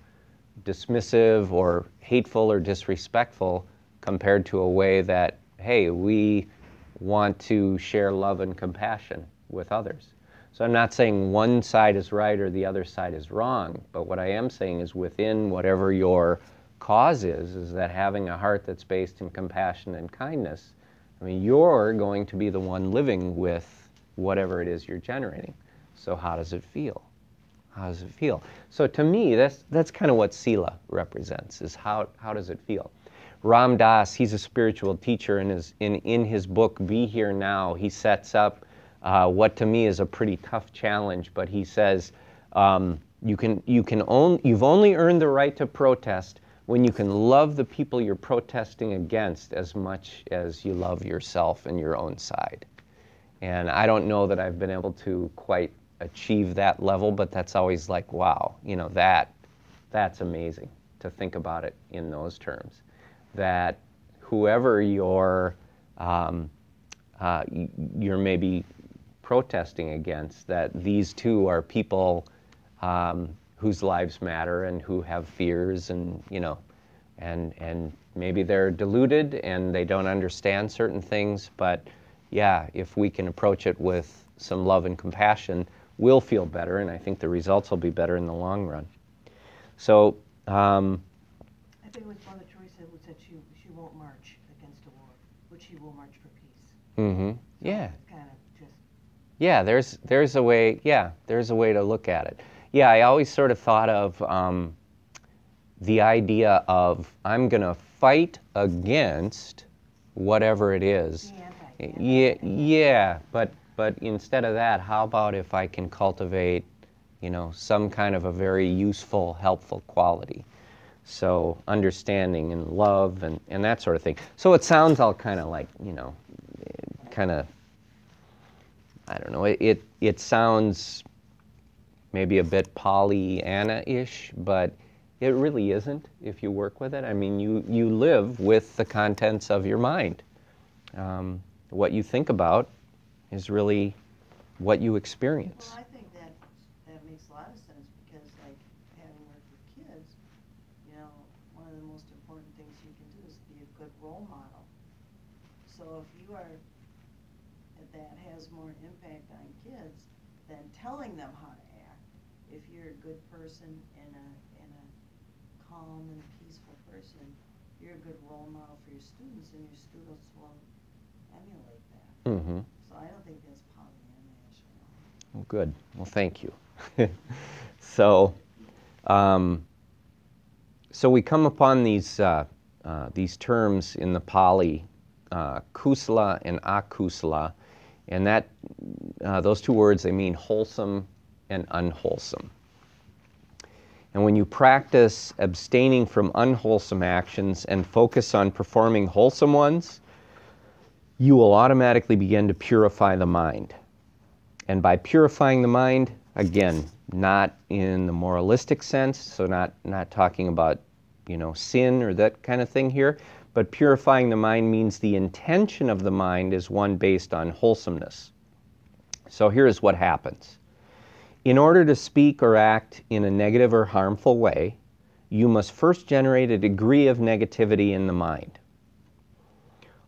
dismissive or hateful or disrespectful, compared to a way that, hey, we want to share love and compassion with others. So I'm not saying one side is right or the other side is wrong, but what I am saying is within whatever your cause is that having a heart that's based in compassion and kindness, I mean, you're going to be the one living with whatever it is you're generating. So how does it feel? How does it feel? So to me, that's kind of what Sila represents, is how does it feel? Ram Dass, he's a spiritual teacher, and in his book, Be Here Now, he sets up what to me is a pretty tough challenge, but he says, you've only earned the right to protest when you can love the people you're protesting against as much as you love yourself and your own side. And I don't know that I've been able to quite achieve that level, but that's always like, wow, that's amazing to think about it in those terms. That whoever you're maybe protesting against, that these two are people whose lives matter and who have fears, and and maybe they're deluded and they don't understand certain things, but yeah, if we can approach it with some love and compassion, we'll feel better, and I think the results will be better in the long run. So I think it was Mother Teresa who said she won't march against a war, but she will march for peace. Mm-hmm. So Yeah. it's kind of just. Yeah, there's a way. Yeah, there's a way to look at it. Yeah, I always sort of thought of the idea of I'm gonna fight against whatever it is. Yeah, but instead of that, how about if I can cultivate, some kind of a very useful, helpful quality? So understanding and love and that sort of thing. So it sounds all kind of like, I don't know, it sounds maybe a bit Pollyanna-ish, but it really isn't if you work with it. I mean, you live with the contents of your mind. What you think about is really what you experience. Well, I think that makes a lot of sense, because like having worked with kids, one of the most important things you can do is be a good role model. So if you are, that has more impact on kids than telling them how to act. If you're a good person and a calm and peaceful person, you're a good role model for your students, and your students will emulate that. Mm-hmm. So I don't think that's Pollyanna-ish at all. Well, good. Well, thank you. So we come upon these terms in the Pali, kusala and akusala, and that those two words, they mean wholesome and unwholesome. And when you practice abstaining from unwholesome actions and focus on performing wholesome ones, you will automatically begin to purify the mind. And by purifying the mind, again, not in the moralistic sense, so not talking about, sin or that kind of thing here, but purifying the mind means the intention of the mind is one based on wholesomeness. So here's what happens. In order to speak or act in a negative or harmful way, you must first generate a degree of negativity in the mind.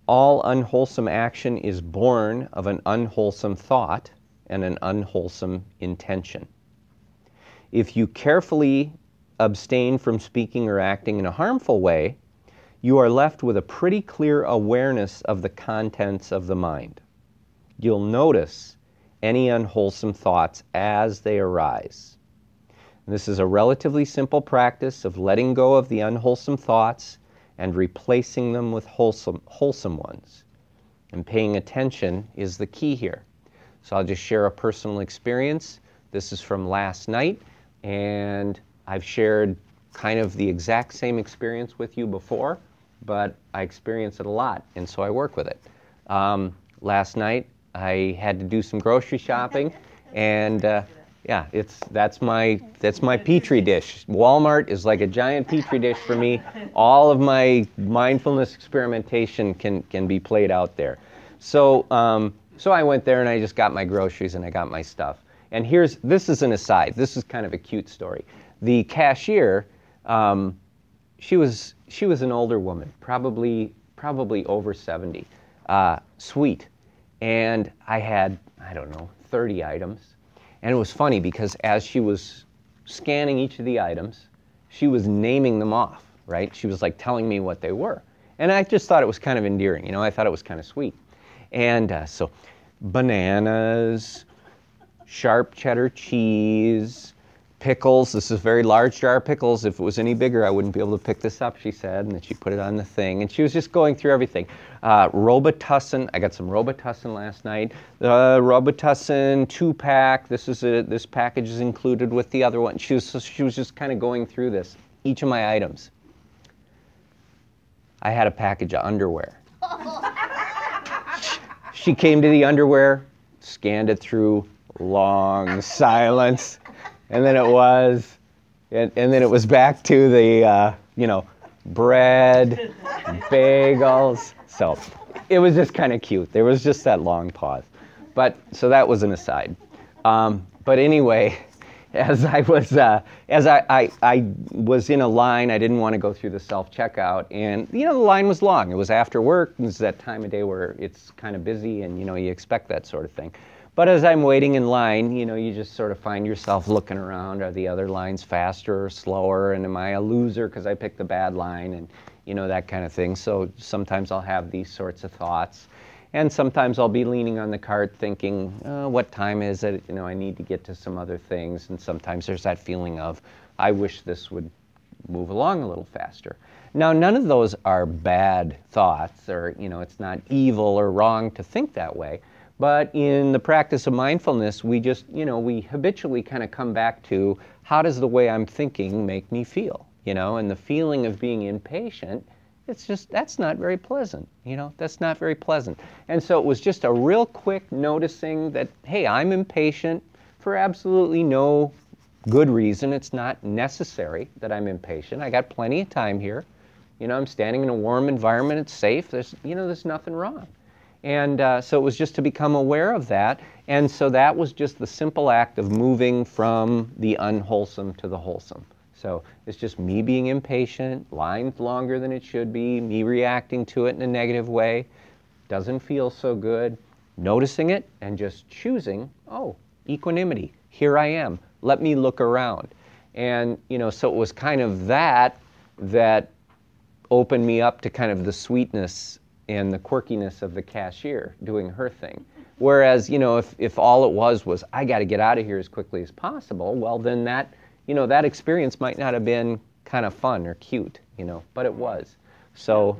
All unwholesome action is born of an unwholesome thought and an unwholesome intention. If you carefully abstain from speaking or acting in a harmful way, you are left with a pretty clear awareness of the contents of the mind. You'll notice any unwholesome thoughts as they arise. And this is a relatively simple practice of letting go of the unwholesome thoughts and replacing them with wholesome ones. And paying attention is the key here. So I'll just share a personal experience. This is from last night, and I've shared kind of the exact same experience with you before, but I experience it a lot, and so I work with it. Last night, I had to do some grocery shopping, and that's my petri dish. Walmart is like a giant petri dish for me. All of my mindfulness experimentation can be played out there. So I went there and I just got my groceries and I got my stuff. And this is an aside. This is kind of a cute story. The cashier, she was an older woman, probably over 70, sweet. And I had, 30 items. And it was funny because as she was scanning each of the items, she was naming them off, right? She was like telling me what they were. And I just thought it was kind of endearing, I thought it was kind of sweet. And so bananas, sharp cheddar cheese, pickles. This is a very large jar of pickles. If it was any bigger, I wouldn't be able to pick this up, she said. And then she put it on the thing. And she was just going through everything. Robitussin. I got some Robitussin last night. The Robitussin 2-pack. This package is included with the other one. She was just kind of going through this, each of my items. I had a package of underwear. She came to the underwear, scanned it through, long silence. And then it was, and then it was back to the, bread, bagels. So it was just kind of cute. There was just that long pause. But so that was an aside. But anyway, as I was in a line, I didn't want to go through the self-checkout, and the line was long. It was after work. It was that time of day where it's kind of busy, and you expect that sort of thing. But as I'm waiting in line, you just sort of find yourself looking around. Are the other lines faster or slower? And am I a loser because I picked the bad line? And, that kind of thing. So sometimes I'll have these sorts of thoughts. And sometimes I'll be leaning on the cart thinking, what time is it? I need to get to some other things. And sometimes there's that feeling of, I wish this would move along a little faster. Now, none of those are bad thoughts, or, it's not evil or wrong to think that way. But in the practice of mindfulness, we just, we habitually kind of come back to, how does the way I'm thinking make me feel? And the feeling of being impatient, that's not very pleasant. That's not very pleasant. And so it was just a real quick noticing that, hey, I'm impatient for absolutely no good reason. It's not necessary that I'm impatient. I got plenty of time here. I'm standing in a warm environment. It's safe. There's nothing wrong. And so it was just to become aware of that. And so that was just the simple act of moving from the unwholesome to the wholesome. So it's just me being impatient, lines longer than it should be, me reacting to it in a negative way, doesn't feel so good, noticing it and just choosing, equanimity, here I am, let me look around. And, so it was kind of that opened me up to kind of the sweetness and the quirkiness of the cashier doing her thing. Whereas, if all it was I got to get out of here as quickly as possible, well, then that experience might not have been kind of fun or cute, but it was. So,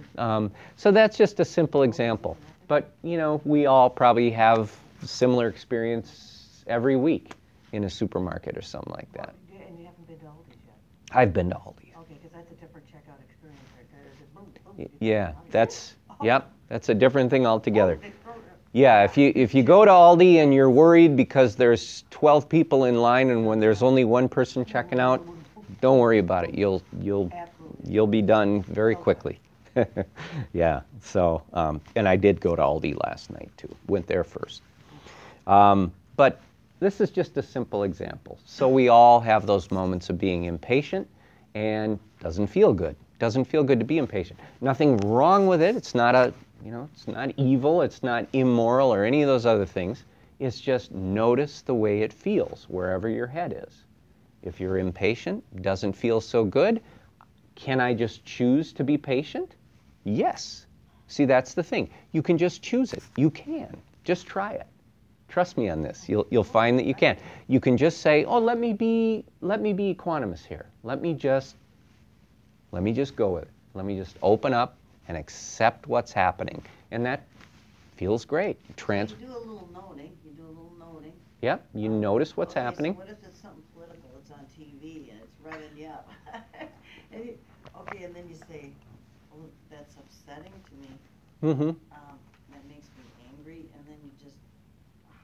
so that's just a simple example. But, we all probably have similar experience every week in a supermarket or something like that. And you haven't been to Aldi's yet? I've been to Aldi's. Okay, because that's a different checkout experience right there. Is it boom, boom, Yeah, that's a different thing altogether. Yeah, if you go to Aldi and you're worried because there's 12 people in line and when there's only one person checking out, don't worry about it. You'll be done very quickly. Yeah. So and I did go to Aldi last night too. Went there first. But this is just a simple example. So we all have those moments of being impatient and doesn't feel good. Doesn't feel good to be impatient. Nothing wrong with it. It's not it's not evil. It's not immoral or any of those other things. It's just notice the way it feels wherever your head is. If you're impatient, doesn't feel so good, can I just choose to be patient? Yes. See, that's the thing. You can just choose it. You can. Just try it. Trust me on this. You'll find that you can. You can just say, let me be equanimous here. Let me just go with it. Let me just open up and accept what's happening. And that feels great. You do a little noting. Yep, you notice what's happening. So what if it's something political, it's on TV and it's revving you up? And then you say, that's upsetting to me. Mm-hmm. That makes me angry, and then you just,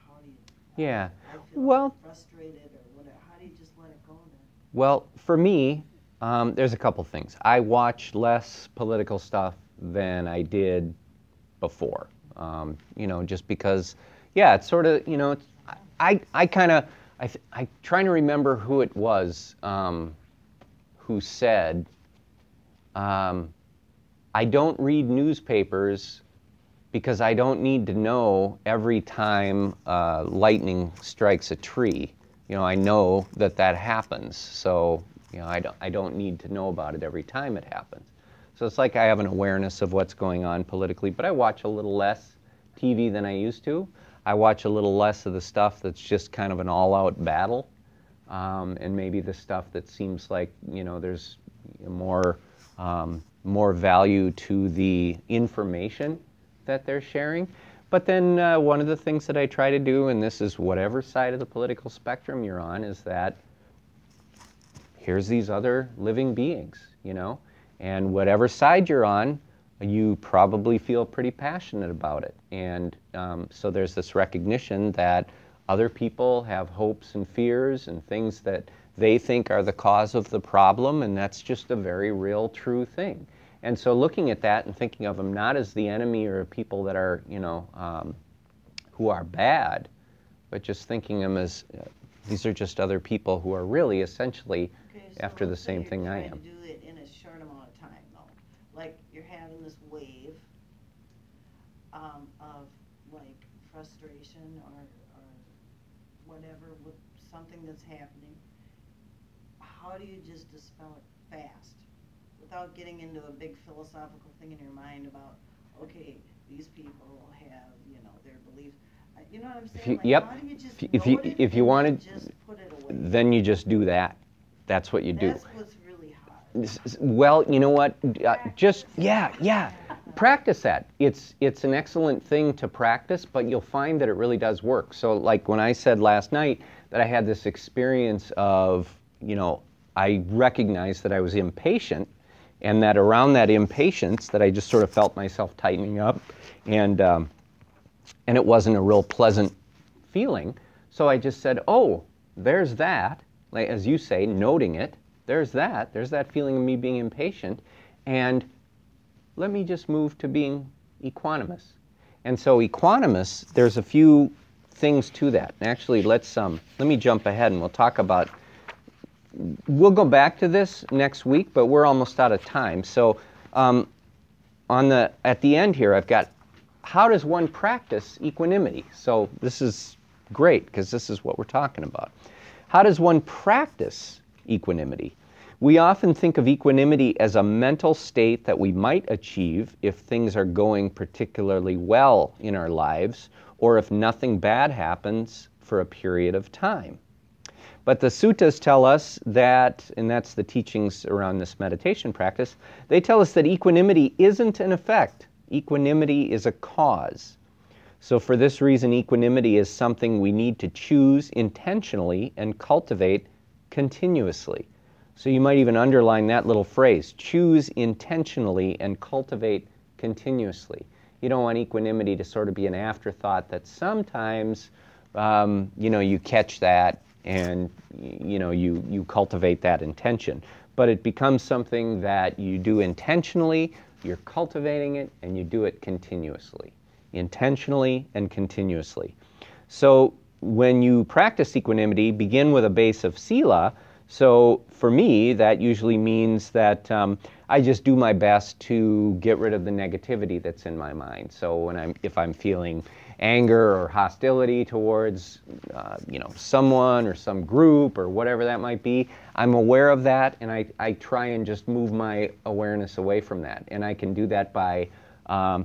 how do you? Yeah. I feel Well, frustrated or whatever. How do you just let it go then? Well, for me, there's a couple things. I watch less political stuff than I did before. Just because, it's sort of, I'm trying to remember who it was who said, I don't read newspapers because I don't need to know every time lightning strikes a tree. I know that happens, so I don't need to know about it every time it happens. So it's like I have an awareness of what's going on politically, but I watch a little less TV than I used to. I watch a little less of the stuff that's just kind of an all-out battle, and maybe the stuff that seems like, you know, there's more value to the information that they're sharing. But then one of the things that I try to do, and this is whatever side of the political spectrum you're on, is that here's these other living beings, you know, and whatever side you're on, you probably feel pretty passionate about it. And so there's this recognition that other people have hopes and fears and things that they think are the cause of the problem, and that's just a very real, true thing. And so looking at that and thinking of them not as the enemy or people that are, you know, who are bad, but just thinking them as these are just other people who are really essentially after the same thing I am. To do it in a short amount of time, though. Like you're having this wave of like frustration or whatever with something that's happening. How do you just dispel it fast without getting into a big philosophical thing in your mind about, okay, these people have, you know, their beliefs. You know what I'm saying? Like, yep. How do you just if you wanted, just put it away? then you just do that. That's what you do. That's what's really hard. Well, you know what? Just practice that. It's an excellent thing to practice, but you'll find that it really does work. So, like when I said last night that I had this experience of, you know, I recognized that I was impatient, and that around that impatience that I just sort of felt myself tightening up, and it wasn't a real pleasant feeling. So I just said, oh, there's that, like, as you say, noting it. There's that feeling of me being impatient, and let me just move to being equanimous. And so equanimous, there's a few things to that. Actually, let me jump ahead and we'll talk about, we'll go back to this next week, but we're almost out of time. So at the end here, I've got, how does one practice equanimity? So this is great, because this is what we're talking about. How does one practice equanimity? We often think of equanimity as a mental state that we might achieve if things are going particularly well in our lives, or if nothing bad happens for a period of time. But the suttas tell us that, and that's the teachings around this meditation practice, they tell us that equanimity isn't an effect. Equanimity is a cause. So for this reason, equanimity is something we need to choose intentionally and cultivate continuously. So you might even underline that little phrase, choose intentionally and cultivate continuously. You don't want equanimity to sort of be an afterthought that sometimes, you know, you catch that and, you know, you cultivate that intention. But it becomes something that you do intentionally, you're cultivating it, and you do it continuously. Intentionally and continuously. So when you practice equanimity, begin with a base of Sila. So for me, that usually means that I just do my best to get rid of the negativity that's in my mind. So if I'm feeling anger or hostility towards you know, someone or some group or whatever that might be, I'm aware of that, and I try and just move my awareness away from that. And I can do that by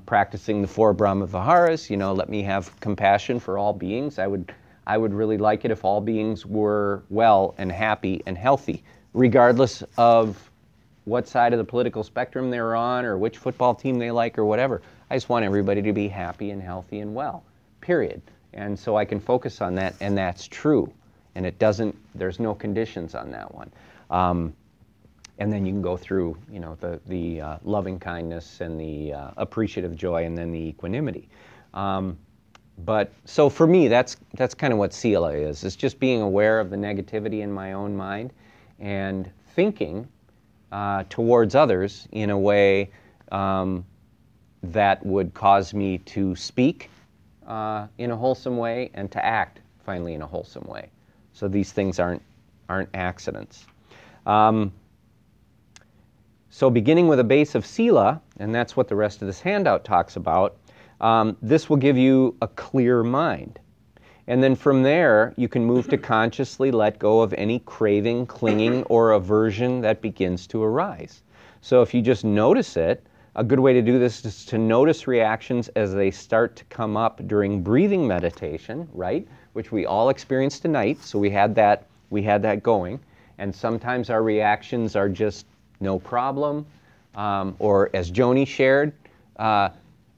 practicing the 4 Brahma-viharas. You know, let me have compassion for all beings. I would really like it if all beings were well and happy and healthy, regardless of what side of the political spectrum they're on or which football team they like or whatever. I just want everybody to be happy and healthy and well, period. And so I can focus on that, and that's true. And there's no conditions on that one. And then you can go through, you know, the loving kindness and the appreciative joy, and then the equanimity. But so for me, that's kind of what Sila is. It's just being aware of the negativity in my own mind and thinking towards others in a way that would cause me to speak in a wholesome way and to act finally in a wholesome way. So these things aren't accidents. So beginning with a base of Sila, and that's what the rest of this handout talks about, this will give you a clear mind. And then from there, you can move to consciously let go of any craving, clinging, or aversion that begins to arise. So if you just notice it, A good way to do this is to notice reactions as they start to come up during breathing meditation, right? Which we all experienced tonight, so we had that going. And sometimes our reactions are just no problem, or as Joni shared,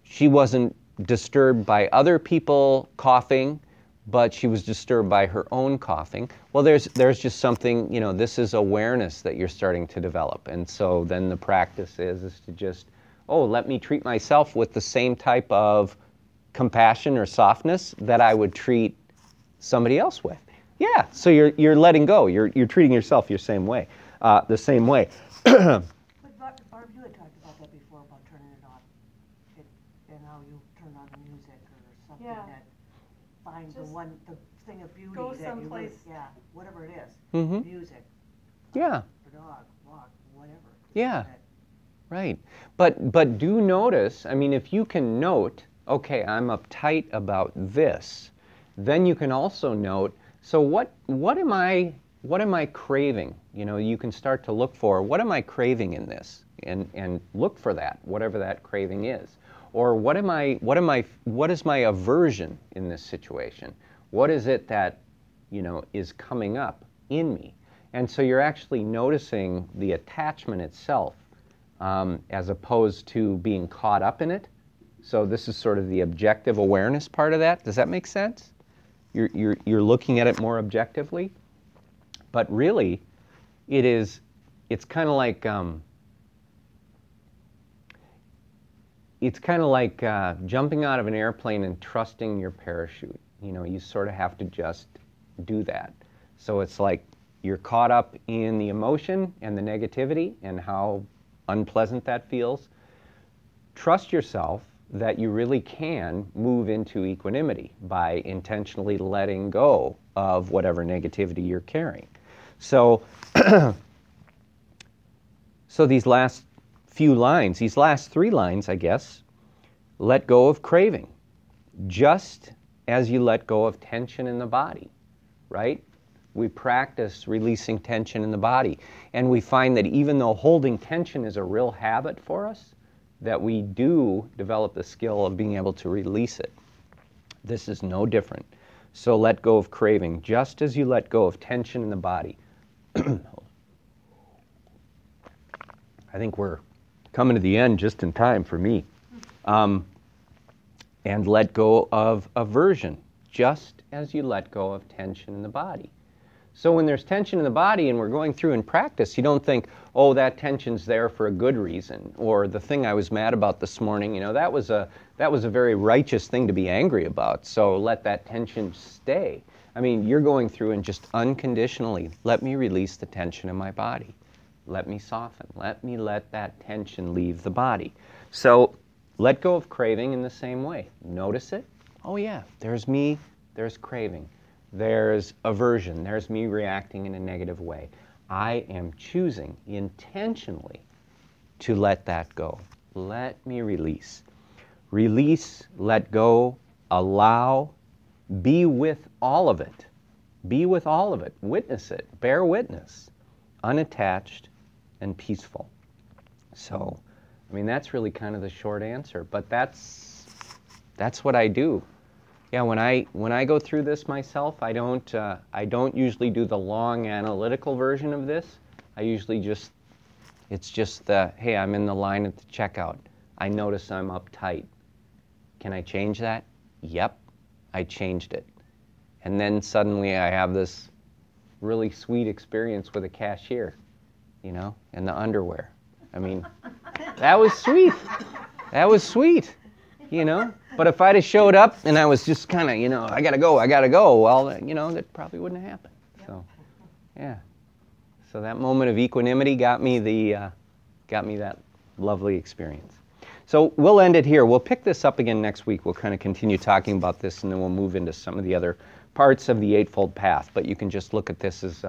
she wasn't disturbed by other people coughing, but she was disturbed by her own coughing. Well, there's just something, you know, this is awareness that you're starting to develop. And so then the practice is to just, oh, let me treat myself with the same type of compassion or softness that I would treat somebody else with. Yeah, so you're letting go. You're treating yourself the same way. But Barb, you had talked about that before, about turning it off, and how you turn on the music or something that finds the thing of beauty go that someplace. you really, whatever it is, Mm-hmm. music, Yeah. or dog, walk, whatever. Yeah. Right. But do notice, I mean, if you can note, okay, I'm uptight about this, then you can also note, so what am I craving? You know, you can start to look for, what am I craving in this? And look for that, whatever that craving is. Or what is my aversion in this situation? What is it that, you know, is coming up in me? And so you're actually noticing the attachment itself, as opposed to being caught up in it. So this is sort of the objective awareness part of that. Does that make sense? You're looking at it more objectively, but really, it's kind of like jumping out of an airplane and trusting your parachute. You know, you sort of have to just do that. So it's like you're caught up in the emotion and the negativity and how unpleasant that feels. Trust yourself that you really can move into equanimity by intentionally letting go of whatever negativity you're carrying. So, so these last few lines, these last 3 lines, I guess, let go of craving, just as you let go of tension in the body, right? We practice releasing tension in the body, and we find that even though holding tension is a real habit for us, that we do develop the skill of being able to release it. This is no different. So let go of craving, just as you let go of tension in the body. I think we're coming to the end just in time for me. And let go of aversion, just as you let go of tension in the body. So when there's tension in the body and we're going through in practice, you don't think, oh, that tension's there for a good reason, or the thing I was mad about this morning, you know, that was a very righteous thing to be angry about, so let that tension stay. I mean, you're going through and just unconditionally, let me release the tension in my body. Let me soften. Let me let that tension leave the body. So let go of craving in the same way. Notice it. Oh yeah, there's me, there's craving. There's aversion. There's me reacting in a negative way. I am choosing intentionally to let that go. Let me release. Release, let go, allow, be with all of it. Be with all of it. Witness it. Bear witness. Unattached and peaceful. So, I mean, that's really kind of the short answer, but that's what I do. Yeah, when I go through this myself, I don't usually do the long analytical version of this. I usually it's just the, hey, I'm in the line at the checkout. I notice I'm uptight. Can I change that? Yep, I changed it. And then suddenly I have this really sweet experience with a cashier, you know, and the underwear. I mean, that was sweet. That was sweet, you know. But if I'd have showed up and I was just kind of, you know, I gotta go, well, you know, that probably wouldn't have happened. Yep. So, yeah. So that moment of equanimity got me that lovely experience. So we'll end it here. We'll pick this up again next week. We'll kind of continue talking about this, and then we'll move into some of the other parts of the Eightfold Path. But you can just look at this as,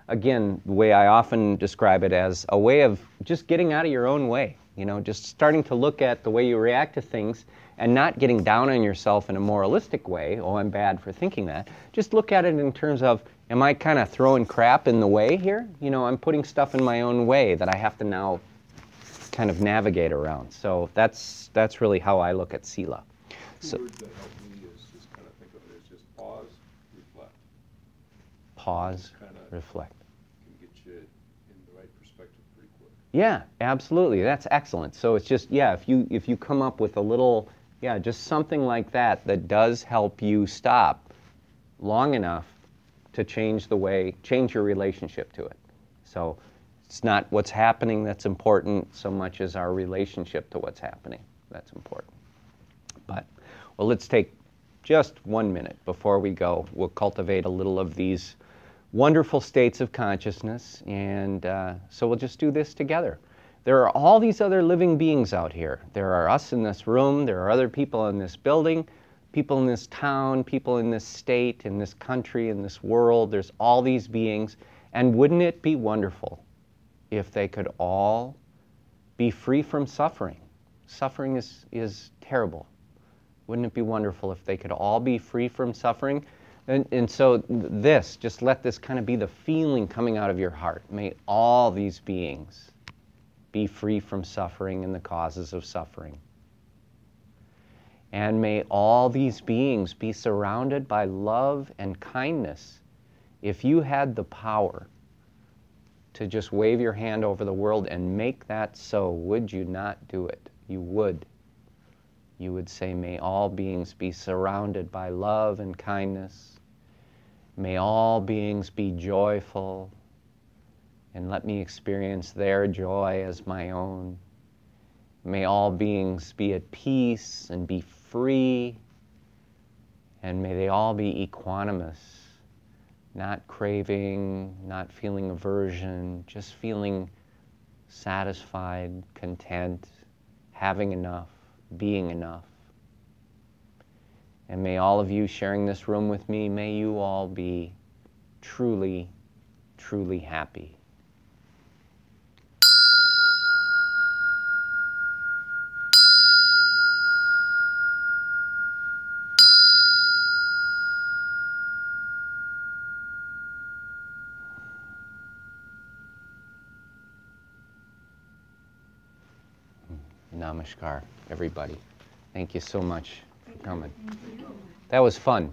again, the way I often describe it, as a way of just getting out of your own way. You know, just starting to look at the way you react to things and not getting down on yourself in a moralistic way. Oh, I'm bad for thinking that. Just look at it in terms of, am I kind of throwing crap in the way here? You know, I'm putting stuff in my own way that I have to now kind of navigate around. So that's really how I look at Sila. Two words that help me is just kind of think of it as just pause, reflect. Pause, Kind of reflect. can get you in the right perspective pretty quick. Yeah, absolutely. That's excellent. So it's just, yeah, if you come up with a little, yeah, just something like that that does help you stop long enough to change your relationship to it. So it's not what's happening that's important so much as our relationship to what's happening that's important. But, well, let's take just 1 minute before we go. We'll cultivate a little of these wonderful states of consciousness, and so we'll just do this together. There are all these other living beings out here. There are us in this room, there are other people in this building, people in this town, people in this state, in this country, in this world. There's all these beings, and wouldn't it be wonderful if they could all be free from suffering? Suffering is terrible. Wouldn't it be wonderful if they could all be free from suffering? And so just let this kind of be the feeling coming out of your heart. May all these beings be free from suffering and the causes of suffering. And may all these beings be surrounded by love and kindness. If you had the power to just wave your hand over the world and make that so, would you not do it? You would. You would say, may all beings be surrounded by love and kindness. May all beings be joyful, and let me experience their joy as my own. May all beings be at peace and be free, and may they all be equanimous, not craving, not feeling aversion, just feeling satisfied, content, having enough, being enough. And may all of you sharing this room with me, may you all be truly, truly happy. Namaskar, everybody. Thank you so much for coming. That was fun.